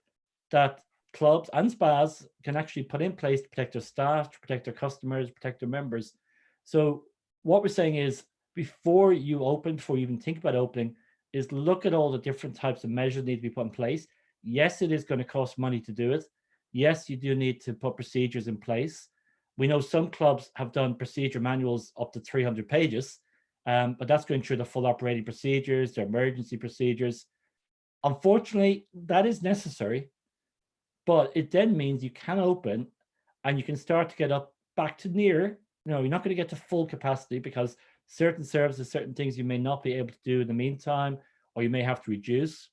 B: that clubs and spas can actually put in place to protect their staff, to protect their customers, protect their members. So what we're saying is, before you open, before you even think about opening, is look at all the different types of measures that need to be put in place. Yes, it is going to cost money to do it. Yes, you do need to put procedures in place. We know some clubs have done procedure manuals up to 300 pages, but that's going through the full operating procedures, their emergency procedures. Unfortunately, that is necessary, but it then means you can open and you can start to get up back to near, you're not going to get to full capacity because certain services, certain things you may not be able to do in the meantime, or you may have to reduce.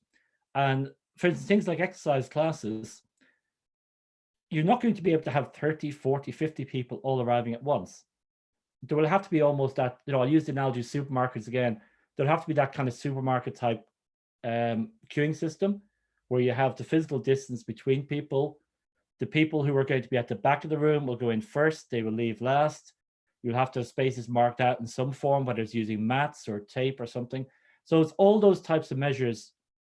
B: And for instance, things like exercise classes, you're not going to be able to have 30, 40, 50 people all arriving at once. There will have to be almost that, I'll use the analogy of supermarkets again. There'll have to be that kind of supermarket type queuing system where you have the physical distance between people. The people who are going to be at the back of the room will go in first, they will leave last. You'll have to have spaces marked out in some form, whether it's using mats or tape or something. So it's all those types of measures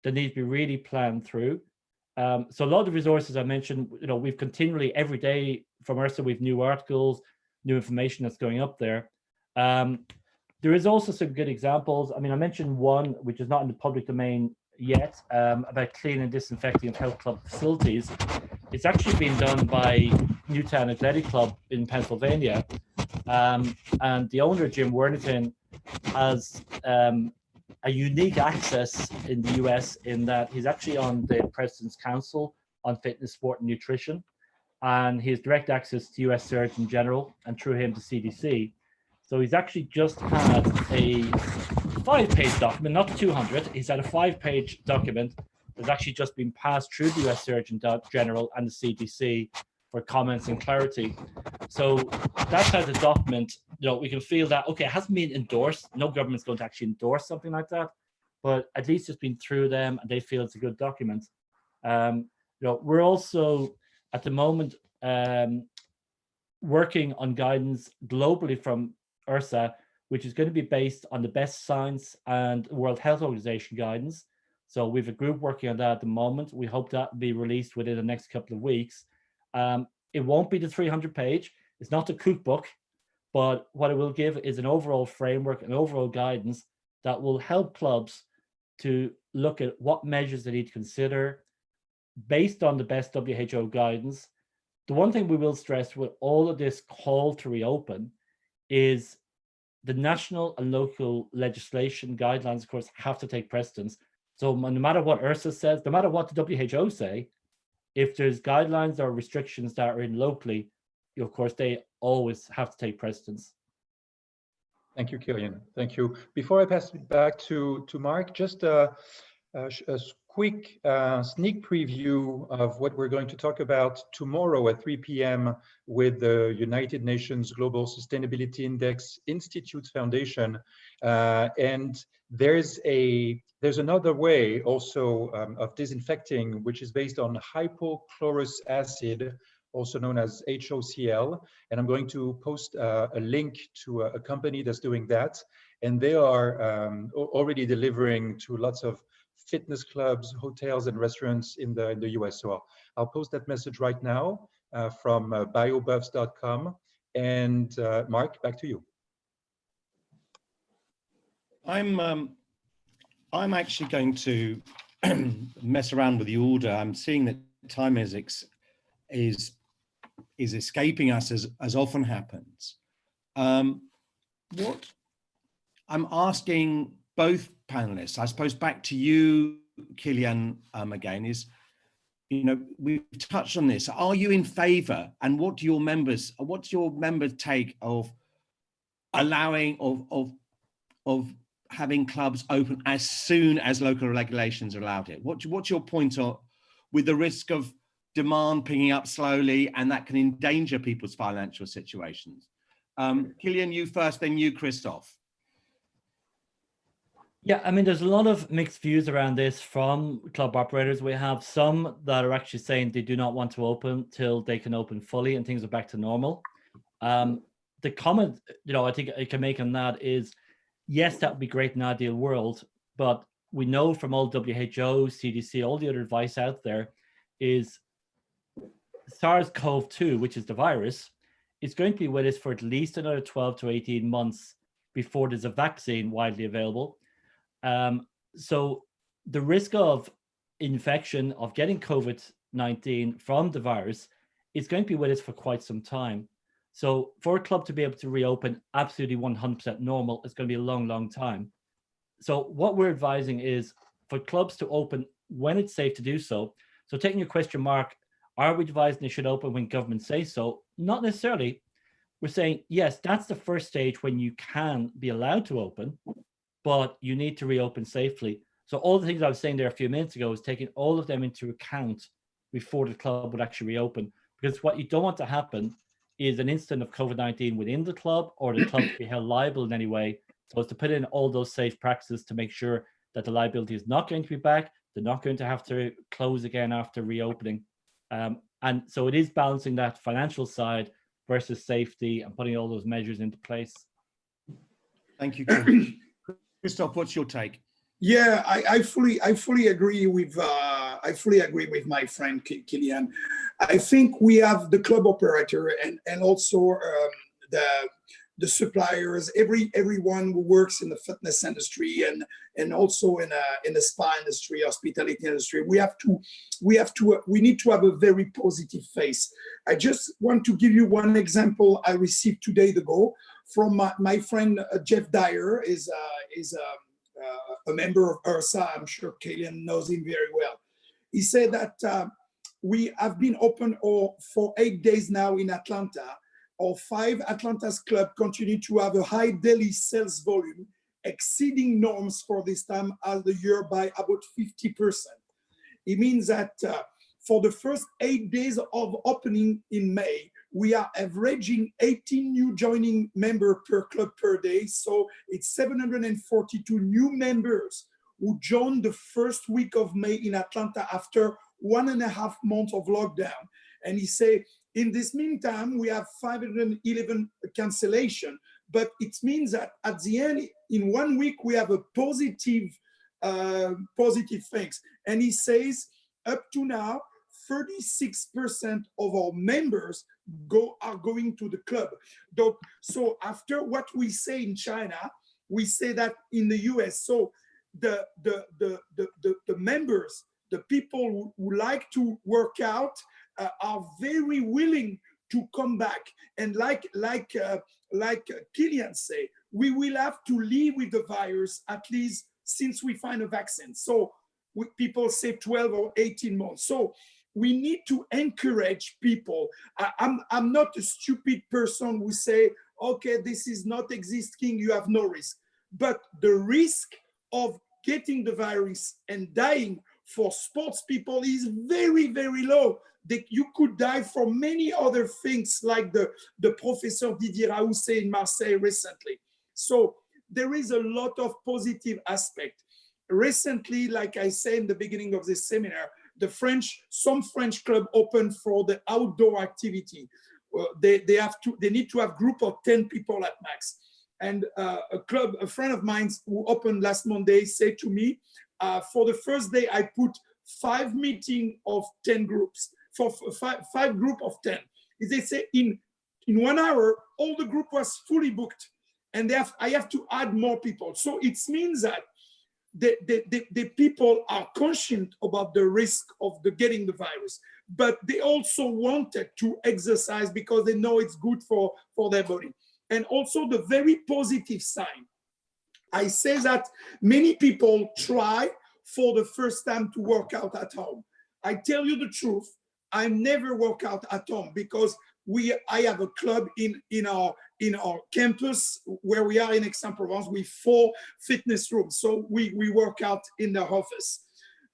B: that need to be really planned through. So a lot of the resources I mentioned, we've continually, every day from URSA, we've new articles, new information that's going up there. There is also some good examples. I mean, I mentioned one, which is not in the public domain yet, about cleaning and disinfecting of health club facilities. It's actually been done by Newtown Athletic Club in Pennsylvania. And the owner, Jim Worthington, has a unique access in the US in that he's actually on the President's Council on Fitness, Sport and Nutrition. And he has direct access to US Surgeon General and through him to CDC. So he's actually just had a 5-page document, not 200. He's had a 5-page document that's actually just been passed through the US Surgeon General and the CDC for comments and clarity. So that type of document, we can feel that, okay, it hasn't been endorsed. No government's going to actually endorse something like that, but at least it's been through them and they feel it's a good document. We're also at the moment working on guidance globally from URSA, which is going to be based on the best science and World Health Organization guidance. So we have a group working on that at the moment. We hope that will be released within the next couple of weeks. It won't be the 300-page. It's not a cookbook, but what it will give is an overall framework, an overall guidance that will help clubs to look at what measures they need to consider based on the best WHO guidance. The one thing we will stress with all of this call to reopen is the national and local legislation guidelines, of course, have to take precedence. So no matter what URSA says, no matter what the WHO say, if there's guidelines or restrictions that are in locally, of course, they always have to take precedence.
C: Thank you, Killian. Thank you. Before I pass it back to Mark, just a quick sneak preview of what we're going to talk about tomorrow at 3 p.m. with the United Nations Global Sustainability Index Institute Foundation. And there's another way also of disinfecting, which is based on hypochlorous acid, also known as HOCl. And I'm going to post a link to a company that's doing that. And they are already delivering to lots of fitness clubs, hotels, and restaurants in the US. So I'll post that message right now from biobuffs.com. And Mark, back to you.
A: I'm actually going to mess around with the order. I'm seeing that time is escaping us as often happens. What I'm asking both panelists, I suppose back to you, Killian, again, is, we've touched on this. Are you in favor, and what's your members' take of allowing of having clubs open as soon as local regulations allowed it? What's your point with the risk of demand picking up slowly and that can endanger people's financial situations? Killian, you first, then you, Christoph.
B: Yeah, I mean, there's a lot of mixed views around this from club operators. We have some that are actually saying they do not want to open till they can open fully and things are back to normal. the comment, I think I can make on that is, yes, that would be great in an ideal world, but we know from all WHO, CDC, all the other advice out there is SARS-CoV-2, which is the virus, is going to be with us for at least another 12 to 18 months before there's a vaccine widely available. So the risk of infection, of getting COVID-19 from the virus, is going to be with us for quite some time. So for a club to be able to reopen absolutely 100% normal, it's going to be a long, long time. So what we're advising is for clubs to open when it's safe to do so. So taking your question, Mark, are we advising they should open when government say so? Not necessarily. We're saying, yes, that's the first stage when you can be allowed to open, but you need to reopen safely. So all the things I was saying there a few minutes ago is taking all of them into account before the club would actually reopen. Because what you don't want to happen is an incident of COVID-19 within the club, or the club to be held liable in any way. So it's to put in all those safe practices to make sure that the liability is not going to be back. They're not going to have to close again after reopening. And so it is balancing that financial side versus safety and putting all those measures into place.
A: Thank you, Christoph. What's your take?
D: Yeah, I fully agree with my friend Kilian. I think we have the club operator and also the suppliers, everyone who works in the fitness industry and also in the spa industry, hospitality industry. We need to have a very positive face. I just want to give you one example I received 2 days ago from my friend Jeff Dyer, is a member of URSA. I'm sure Kilian knows him very well. He said that we have been open for 8 days now in Atlanta. Our 5 Atlanta's club continue to have a high daily sales volume, exceeding norms for this time of the year by about 50%. It means that for the first 8 days of opening in May, we are averaging 18 new joining members per club per day. So it's 742 new members who joined the first week of May in Atlanta after 1.5 months of lockdown. And he say, in this meantime, we have 511 cancellation, but it means that at the end, in 1 week, we have a positive things. And he says, up to now, 36% of our members are going to the club. So after what we say in China, we say that in the US. So the members, the people who like to work out, are very willing to come back. And like Kilian say, we will have to live with the virus at least since we find a vaccine. So people say 12 or 18 months. So we need to encourage people. I'm not a stupid person who say, okay, this is not existing, you have no risk. But the risk of getting the virus and dying for sports people is very, very low. You could die from many other things, like the Professor Didier Raoult said in Marseille recently. So there is a lot of positive aspect. Recently, like I said in the beginning of this seminar, some French club opened for the outdoor activity. They need to have group of 10 people at max. And a friend of mine who opened last Monday said to me, for the first day, I put 5 meetings of 10 groups, for five group of 10. They say in 1 hour, all the group was fully booked. And I have to add more people. So it means that the people are conscious about the risk of getting the virus, but they also wanted to exercise because they know it's good for their body. And also the very positive sign, I say that many people try for the first time to work out at home. I tell you the truth, I never work out at home because I have a club in our campus where we are in Aix-en-Provence with 4 fitness rooms. So we work out in the office.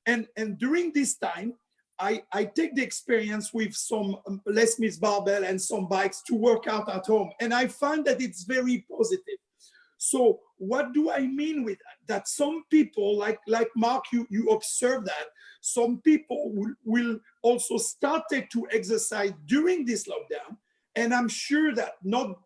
D: And during this time, I take the experience with some Les Mills barbell and some bikes to work out at home. And I find that it's very positive. So what do I mean with that? That some people, like Mark, you observe that some people will also start to exercise during this lockdown, And I'm sure that not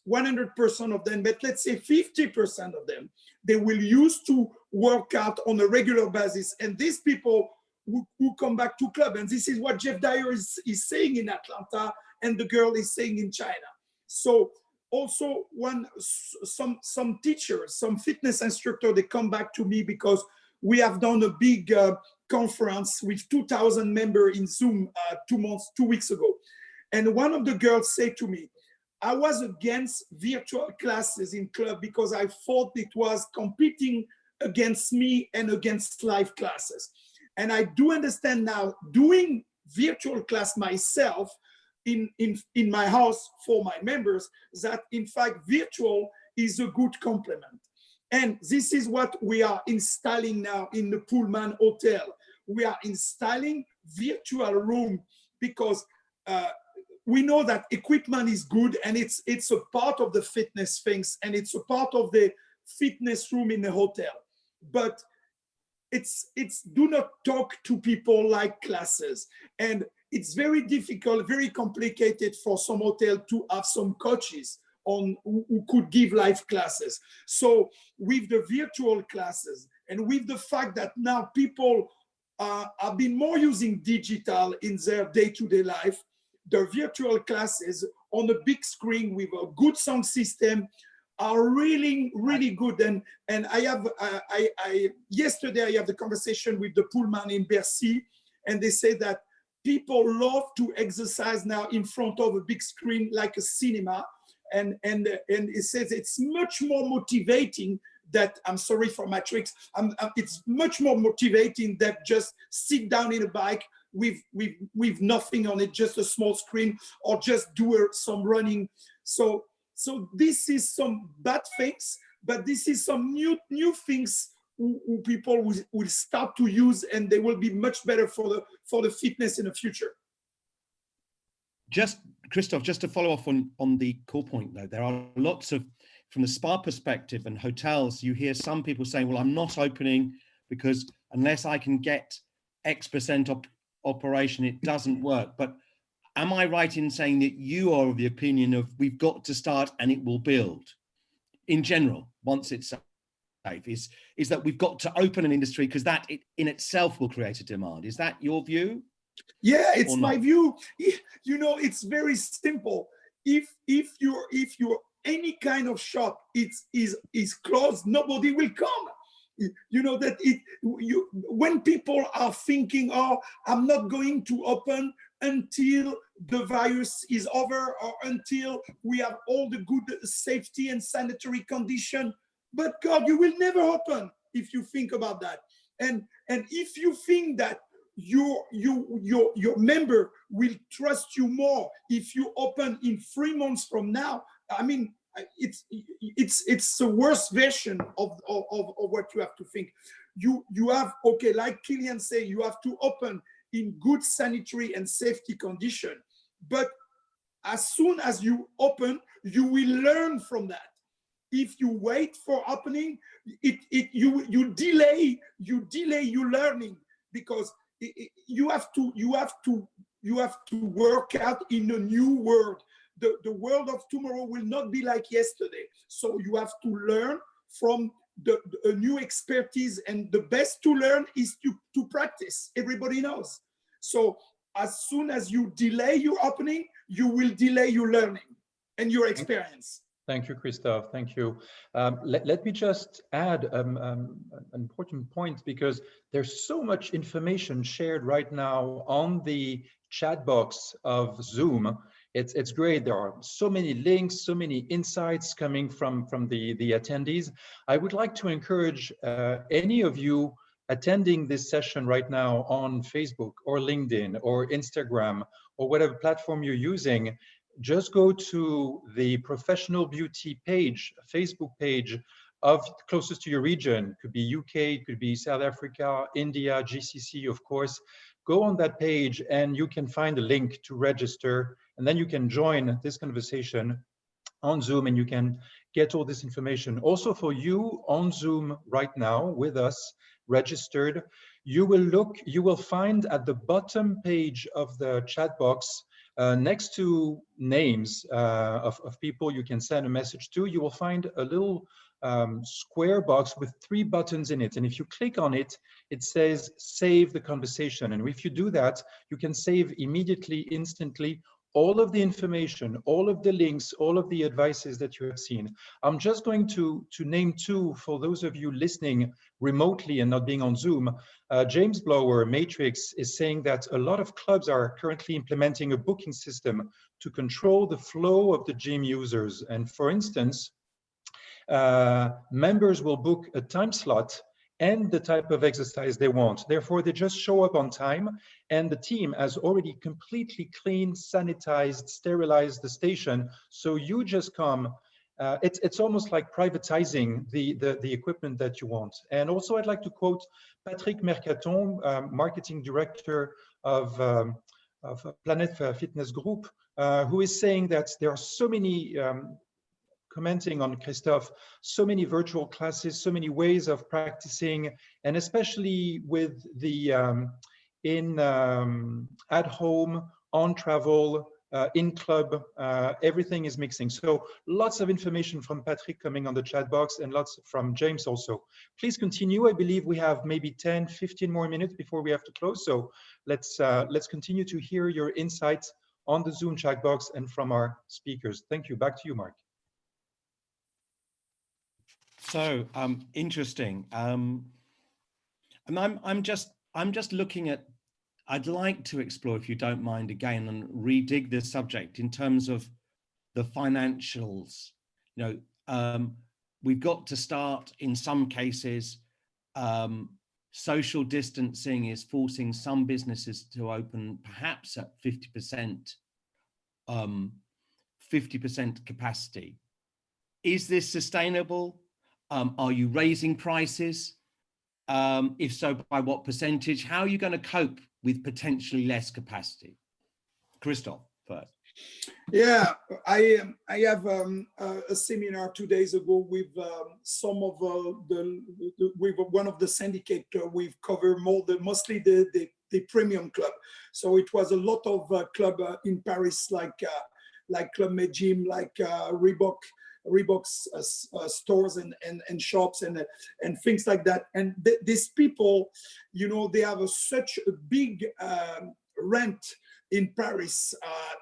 D: 100% of them, but let's say 50% of them, they will use to work out on a regular basis. And these people who come back to club, and this is what Jeff Dyer is saying in Atlanta, and the girl is saying in China. So also some teachers, some fitness instructor, they come back to me because we have done a big conference with 2,000 members in Zoom 2 weeks ago. And one of the girls said to me, I was against virtual classes in club because I thought it was competing against me and against live classes. And I do understand now, doing virtual class myself in my house for my members, that in fact virtual is a good complement. And this is what we are installing now in the Pullman Hotel. We are installing virtual room because we know that equipment is good, and it's a part of the fitness things, and it's a part of the fitness room in the hotel. But it's do not talk to people like classes. And it's very difficult, very complicated for some hotel to have some coaches who could give live classes. So with the virtual classes, and with the fact that now people have been more using digital in their day-to-day life, the virtual classes on a big screen with a good sound system are really, really good. And I have, yesterday I have the conversation with the Pullman in Bercy, and they say that people love to exercise now in front of a big screen like a cinema. And it says it's much more motivating that, I'm sorry for my tricks, it's much more motivating that just sit down in a bike with nothing on it, just a small screen, or just do some running. So this is some bad things, but this is some new things who people will start to use, and they will be much better for the fitness in the future.
A: Just Christophe, just to follow up on the core point though, there are lots of, from the spa perspective and hotels, you hear some people saying, well, I'm not opening because unless I can get X% operation, it doesn't work. But am I right in saying that you are of the opinion of we've got to start and it will build in general once it's safe? Is that we've got to open an industry because that in itself will create a demand? Is that your view?
D: Yeah, it's my view. You know, it's very simple. If you're any kind of shop is closed, nobody will come. You know that when people are thinking, oh, I'm not going to open until the virus is over, or until we have all the good safety and sanitary condition. But God, you will never open if you think about that. And if you think that your member will trust you more if you open in 3 months from now, I mean, it's the worst version of what you have to think. You have, okay, like Killian say, you have to open in good sanitary and safety condition. But as soon as you open, you will learn from that. If you wait for opening, you delay your learning, because you have to work out in a new world. The world of tomorrow will not be like yesterday. So you have to learn from a new expertise, and the best to learn is to practice. Everybody knows. So as soon as you delay your opening, you will delay your learning and your experience.
C: Thank you, Christophe. Thank you. Let me just add an important point, because there's so much information shared right now on the chat box of Zoom. It's great. There are so many links, so many insights coming from the attendees. I would like to encourage any of you attending this session right now on Facebook or LinkedIn or Instagram or whatever platform you're using, just go to the professional beauty page, Facebook page of closest to your region. It could be UK, it could be South Africa, India, GCC, of course. Go on that page and you can find a link to register, and then you can join this conversation on Zoom and you can get all this information. Also for you on Zoom right now with us, registered, you will find at the bottom page of the chat box Next to names of people you can send a message to, you will find a little square box with 3 buttons in it. And if you click on it, it says save the conversation. And if you do that, you can save immediately, instantly, all of the information, all of the links, all of the advices that you have seen. I'm just going to name 2 for those of you listening remotely and not being on Zoom. James Blower, Matrix, is saying that a lot of clubs are currently implementing a booking system to control the flow of the gym users. And for instance, members will book a time slot and the type of exercise they want. Therefore, they just show up on time, and the team has already completely cleaned, sanitized, sterilized the station. So you just come. It's almost like privatizing the equipment that you want. And also, I'd like to quote Patrick Mercaton, marketing director of Planet Fitness Group, who is saying that there are so many commenting on Christophe, so many virtual classes, so many ways of practicing, and especially with the at home, on travel, in club, everything is mixing. So lots of information from Patrick coming on the chat box, and lots from James also. Please continue. I believe we have maybe 10, 15 more minutes before we have to close. So let's continue to hear your insights on the Zoom chat box and from our speakers. Thank you. Back to you, Mark.
A: So interesting. And I'm just looking at. I'd like to explore, if you don't mind, again, and redig this subject in terms of the financials. You know, we've got to start in some cases. Social distancing is forcing some businesses to open perhaps at 50%, 50% capacity. Is this sustainable? Are you raising prices? If so, by what percentage? How are you going to cope with potentially less capacity? Christophe first.
D: Yeah, I have a seminar 2 days ago with some of with one of the syndicate. We've covered mostly the premium club. So it was a lot of club in Paris, like Club Med Gym, like Reebok's stores and shops and things like that. And these people, you know, they have such a big rent in Paris.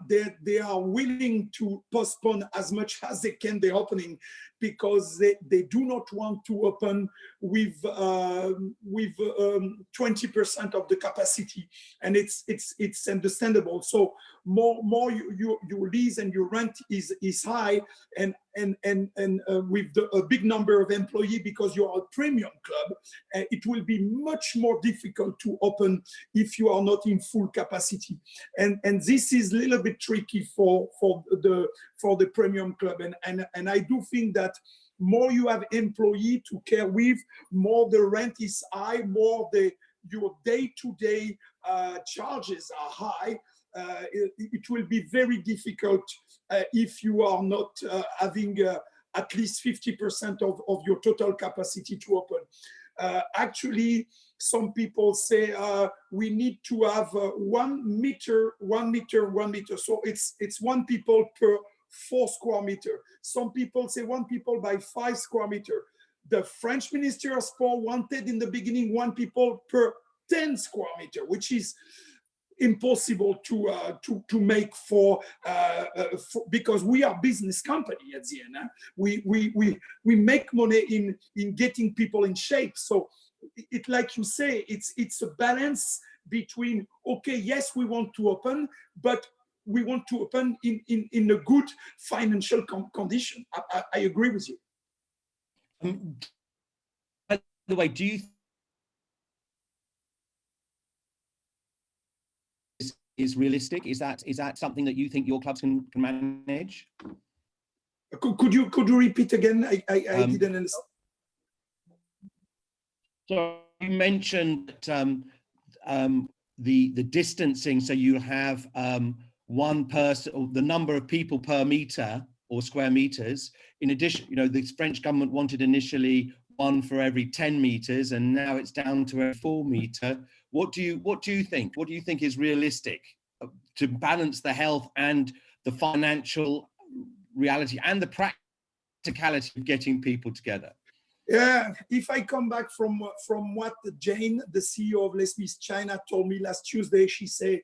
D: They are willing to postpone as much as they can the opening, because they do not want to open with 20% of the capacity, and it's understandable. So more your lease and your rent is high, and with a big number of employees, because you are a premium club, it will be much more difficult to open if you are not in full capacity. And this is a little bit tricky for the premium club. And I do think that more you have employee to care with, more the rent is high, more your day-to-day charges are high. It will be very difficult if you are not having at least 50% of your total capacity to open. Actually, some people say we need to have 1 meter. So it's 1 people per 4 square meter. Some people say 1 people by 5 square meter. The French Minister of Sport wanted in the beginning 1 people per 10 square meter, which is impossible to make for because we are business company at the end. We make money in getting people in shape. So it, like you say, it's a balance between, okay, yes, we want to open, but we want to open in a good financial condition. I agree with you.
A: By the way, do you is realistic? Is that something that you think your clubs can manage?
D: Could you repeat again? I didn't understand.
A: So you mentioned the distancing. So you have 1 person, or the number of people per meter or square meters. In addition, you know, the French government wanted initially 1 for every 10 meters, and now it's down to a 4 meter. What do you think? What do you think is realistic to balance the health and the financial reality and the practicality of getting people together?
D: Yeah, if I come back from what Jane, the CEO of Les Mis China, told me last Tuesday, she said,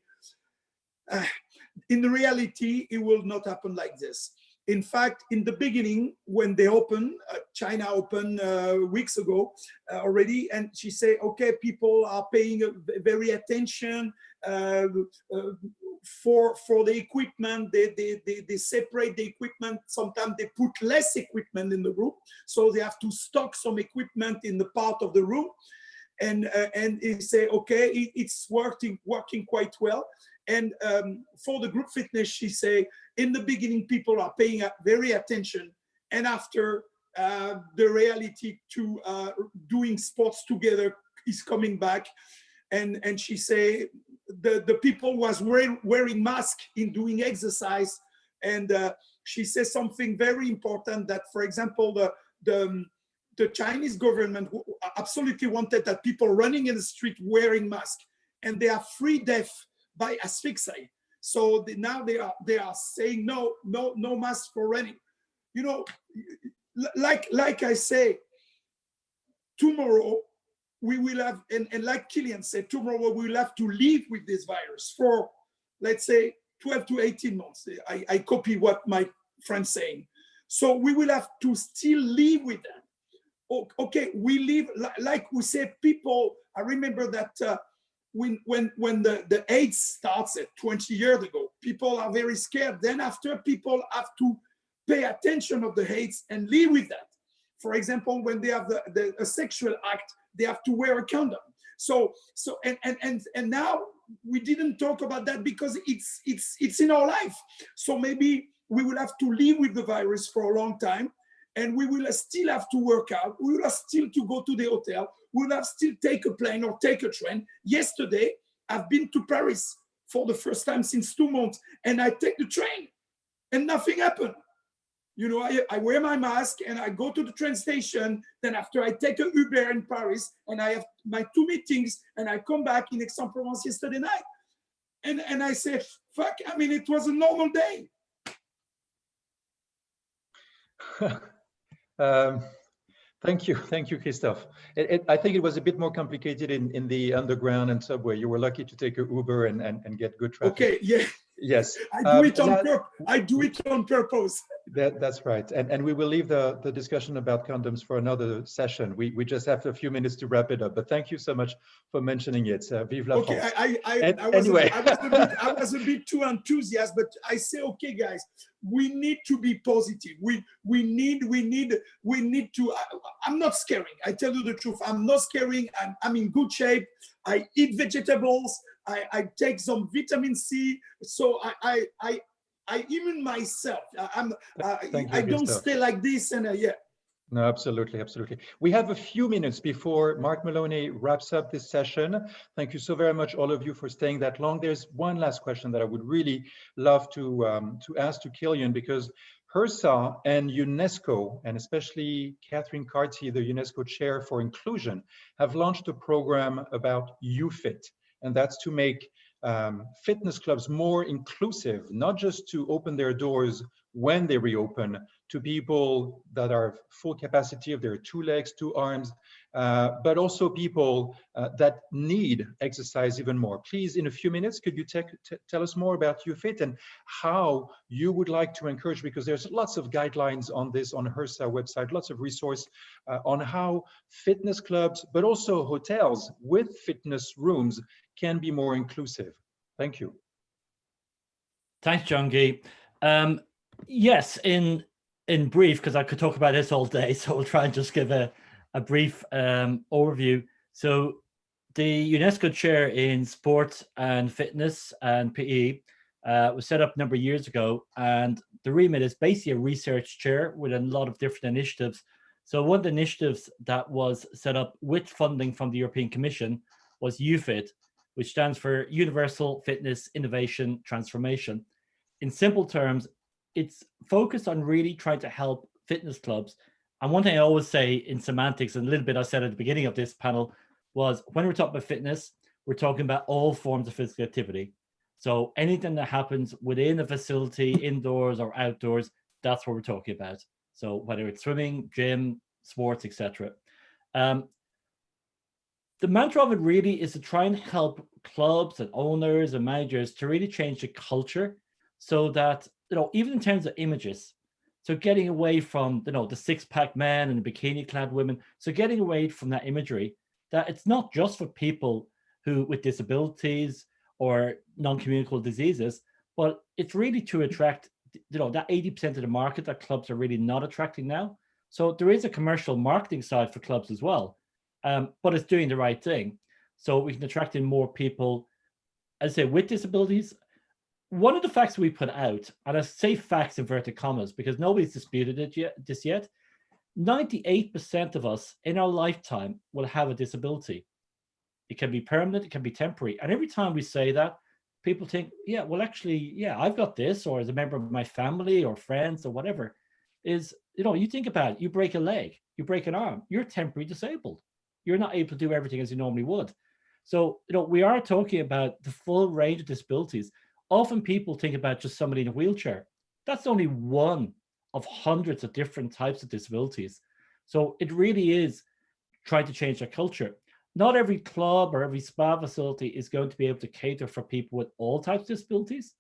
D: in reality, it will not happen like this. In fact, in the beginning, when they opened, China opened weeks ago already, and she said, okay, people are paying very attention for the equipment. They separate the equipment. Sometimes they put less equipment in the room, so they have to stock some equipment in the part of the room. And they say, okay, it's working quite well. And for the group fitness, she say, in the beginning, people are paying very attention. And after the reality to doing sports together is coming back. And she say, the people was wearing masks in doing exercise. And she says something very important that, for example, the Chinese government absolutely wanted that people running in the street wearing masks, and they are free death by asphyxia. So now they are saying no mask for running. You know, like I say, tomorrow we will have, and like Killian said, tomorrow we will have to live with this virus for, let's say, 12 to 18 months. I copy what my friend's saying. So we will have to still live with that. Okay, we live, like we say, people, I remember that when the AIDS starts 20 years ago, people are very scared. Then after, people have to pay attention of the AIDS and live with that. For example, when they have a sexual act, they have to wear a condom. So and now we didn't talk about that because it's in our life. So maybe we will have to live with the virus for a long time, and we will still have to work out. We will have still to go to the hotel. We will have still take a plane or take a train. Yesterday, I've been to Paris for the first time since 2 months, and I take the train, and nothing happened. You know, I wear my mask and I go to the train station. Then after, I take an Uber in Paris, and I have my 2 meetings, and I come back in Aix-en-Provence yesterday night. And I say, fuck, I mean, it was a normal day.
C: Thank you, Christophe. I think it was a bit more complicated in the underground and subway. You were lucky to take an Uber and get good traffic.
D: Okay, yeah.
C: Yes.
D: I do it on purpose.
C: That's right. And we will leave the discussion about condoms for another session. We just have a few minutes to wrap it up. But thank you so much for mentioning it. Vive la France.
D: Okay,
C: Anyway.
D: I was a bit too enthusiastic, but I say, okay, guys, we need to be positive. We need to. I'm not scaring. I tell you the truth. I'm not scaring. I'm in good shape. I eat vegetables. I take some vitamin C. So I even myself. I don't stay like this. And yeah.
C: No, absolutely. We have a few minutes before Mark Moloney wraps up this session. Thank you so very much, all of you, for staying that long. There's one last question that I would really love to ask to Killian, because HRSA and UNESCO, and especially Catherine Carty, the UNESCO chair for inclusion, have launched a program about YouFit, and that's to make fitness clubs more inclusive, not just to open their doors when they reopen to people that are full capacity of their 2 legs, 2 arms, but also people that need exercise even more. Please, in a few minutes, could you tell us more about YouFit and how you would like to encourage, because there's lots of guidelines on this on HRSA website, lots of resource on how fitness clubs, but also hotels with fitness rooms can be more inclusive. Thank you.
B: Thanks, John-Guy. Yes, in brief, because I could talk about this all day, so we'll try and just give a brief overview. So the UNESCO chair in sport and fitness and PE was set up a number of years ago, and the remit is basically a research chair with a lot of different initiatives. So one of the initiatives that was set up with funding from the European Commission was YouFit, which stands for Universal Fitness Innovation Transformation. In simple terms, it's focused on really trying to help fitness clubs. And one thing I always say in semantics, and a little bit I said at the beginning of this panel, was when we're talking about fitness, we're talking about all forms of physical activity. So anything that happens within a facility, indoors or outdoors, that's what we're talking about. So whether it's swimming, gym, sports, etc. The mantra of it really is to try and help clubs and owners and managers to really change the culture so that, even in terms of images, so getting away from, the six-pack men and the bikini-clad women, so getting away from that imagery, that it's not just for people who with disabilities or non-communicable diseases, but it's really to attract, that 80% of the market that clubs are really not attracting now. So there is a commercial marketing side for clubs as well. But it's doing the right thing. So we can attract in more people, as I say, with disabilities. One of the facts we put out, and I say facts inverted commas because nobody's disputed it yet, 98% of us in our lifetime will have a disability. It can be permanent, it can be temporary. And every time we say that, people think, yeah, well, actually, yeah, I've got this, or as a member of my family or friends or whatever, is, you think about it, you break a leg, you break an arm, you're temporarily disabled. You're not able to do everything as you normally would. So, we are talking about the full range of disabilities. Often people think about just somebody in a wheelchair. That's only one of hundreds of different types of disabilities. So it really is trying to change their culture. Not every club or every spa facility is going to be able to cater for people with all types of disabilities,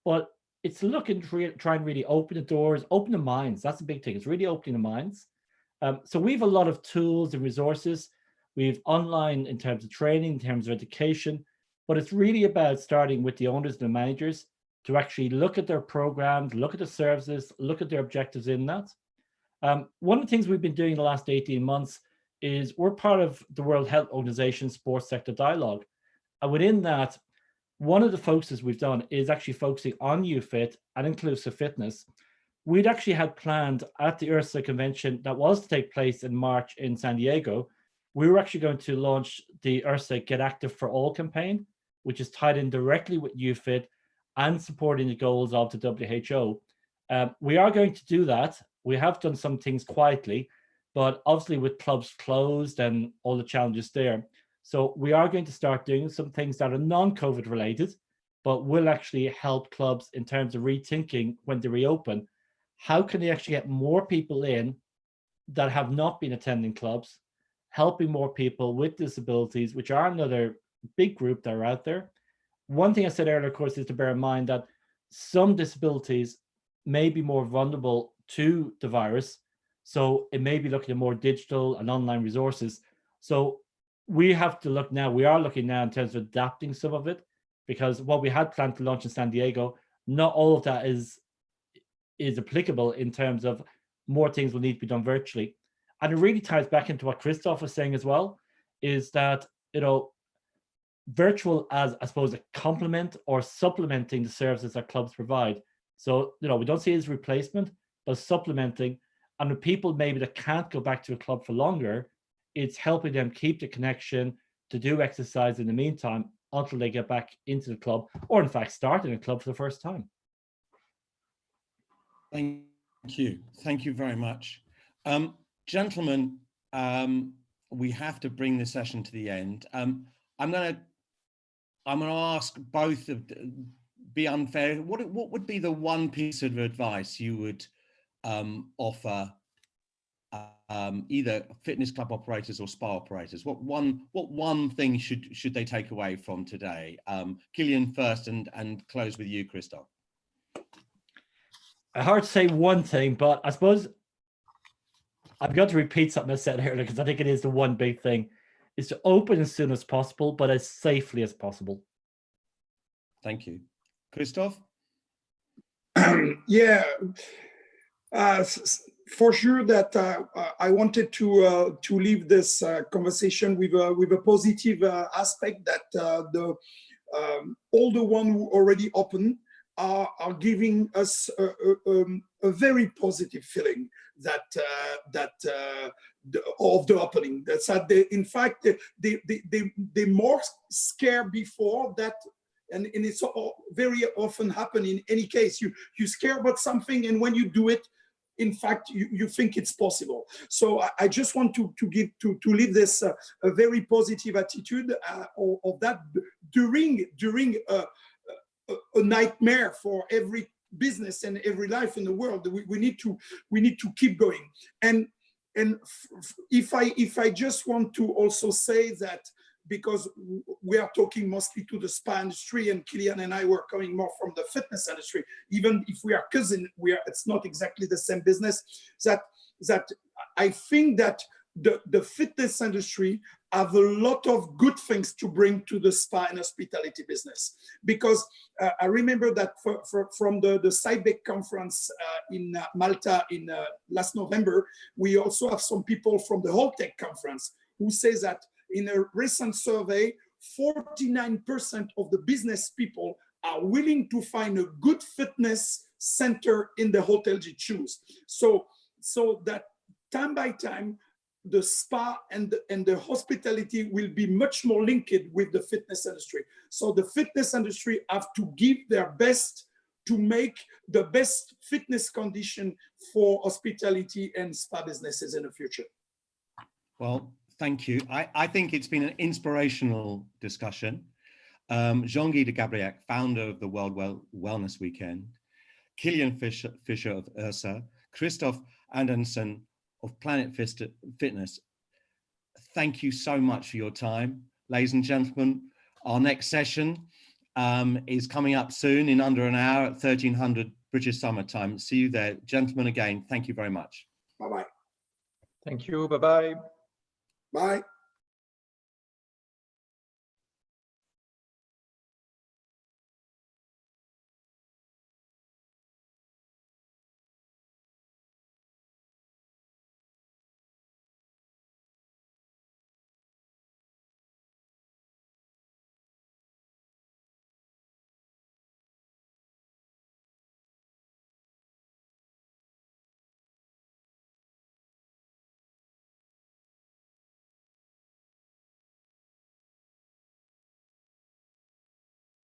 B: but it's looking to try and really open the doors, open the minds. That's the big thing. It's really opening the minds. So we have a lot of tools and resources. We've online in terms of training, in terms of education, but it's really about starting with the owners and the managers to actually look at their programs, look at the services, look at their objectives in that. One of the things we've been doing in the last 18 months is we're part of the World Health Organization Sports Sector Dialogue. And within that, one of the focuses we've done is actually focusing on UFit and inclusive fitness. We'd actually had planned at the IHRSA convention that was to take place in March in San Diego. We were actually going to launch the IHRSA Get Active for All campaign, which is tied in directly with UFit and supporting the goals of the WHO. We are going to do that. We have done some things quietly, but obviously with clubs closed and all the challenges there. So we are going to start doing some things that are non-COVID related, but will actually help clubs in terms of rethinking when they reopen. How can they actually get more people in that have not been attending clubs, helping more people with disabilities, which are another big group that are out there. One thing I said earlier, of course, is to bear in mind that some disabilities may be more vulnerable to the virus. So it may be looking at more digital and online resources. So we have to look now, we are looking now in terms of adapting some of it, because what we had planned to launch in San Diego, not all of that is applicable in terms of more things will need to be done virtually. And it really ties back into what Christoph was saying as well, is that, virtual as, I suppose, a complement or supplementing the services that clubs provide. So, we don't see it as replacement, but supplementing. And the people maybe that can't go back to a club for longer, it's helping them keep the connection to do exercise in the meantime until they get back into the club, or in fact, start in a club for the first time.
A: Thank you. Thank you very much. Gentlemen, we have to bring the session to the end. I'm going to ask both of, be unfair. What would be the one piece of advice you would offer either fitness club operators or spa operators? What one thing should they take away from today? Killian first, and close with you, Christoph.
B: Hard to say one thing, but I suppose I've got to repeat something I said earlier, because I think it is the one big thing, is to open as soon as possible, but as safely as possible.
A: Thank you. Christoph?
D: Yeah, for sure that I wanted to leave this conversation with a positive aspect, that all the ones who already open are giving us a very positive feeling of the opening. That's that in fact they more scared before that, and it's very often happen in any case. You scare about something, and when you do it, in fact, you think it's possible. So I just want to leave this a very positive attitude of that during a nightmare for every business and every life in the world. We need to keep going. And if I just want to also say that, because we are talking mostly to the spa industry, and Kilian and I were coming more from the fitness industry, even if we are cousins, it's not exactly the same business, that I think that the fitness industry have a lot of good things to bring to the spa and hospitality business. Because I remember that from the SciBec conference in Malta in last November, we also have some people from the Holtec conference who say that in a recent survey, 49% of the business people are willing to find a good fitness center in the hotel they choose. So that time by time, the spa and the hospitality will be much more linked with the fitness industry. So the fitness industry have to give their best to make the best fitness condition for hospitality and spa businesses in the future.
A: Well, thank you. I think it's been an inspirational discussion. Jean-Guy de Gabriac, founder of the World Wellness Weekend, Kilian Fischer of Ursa, Christoph Andersen of Planet Fitness. Thank you so much for your time. Ladies and gentlemen, our next session is coming up soon in under an hour at 1300 British Summer Time. See you there. Gentlemen, again, thank you very much.
D: Bye-bye.
C: Thank you. Bye-bye.
D: Bye.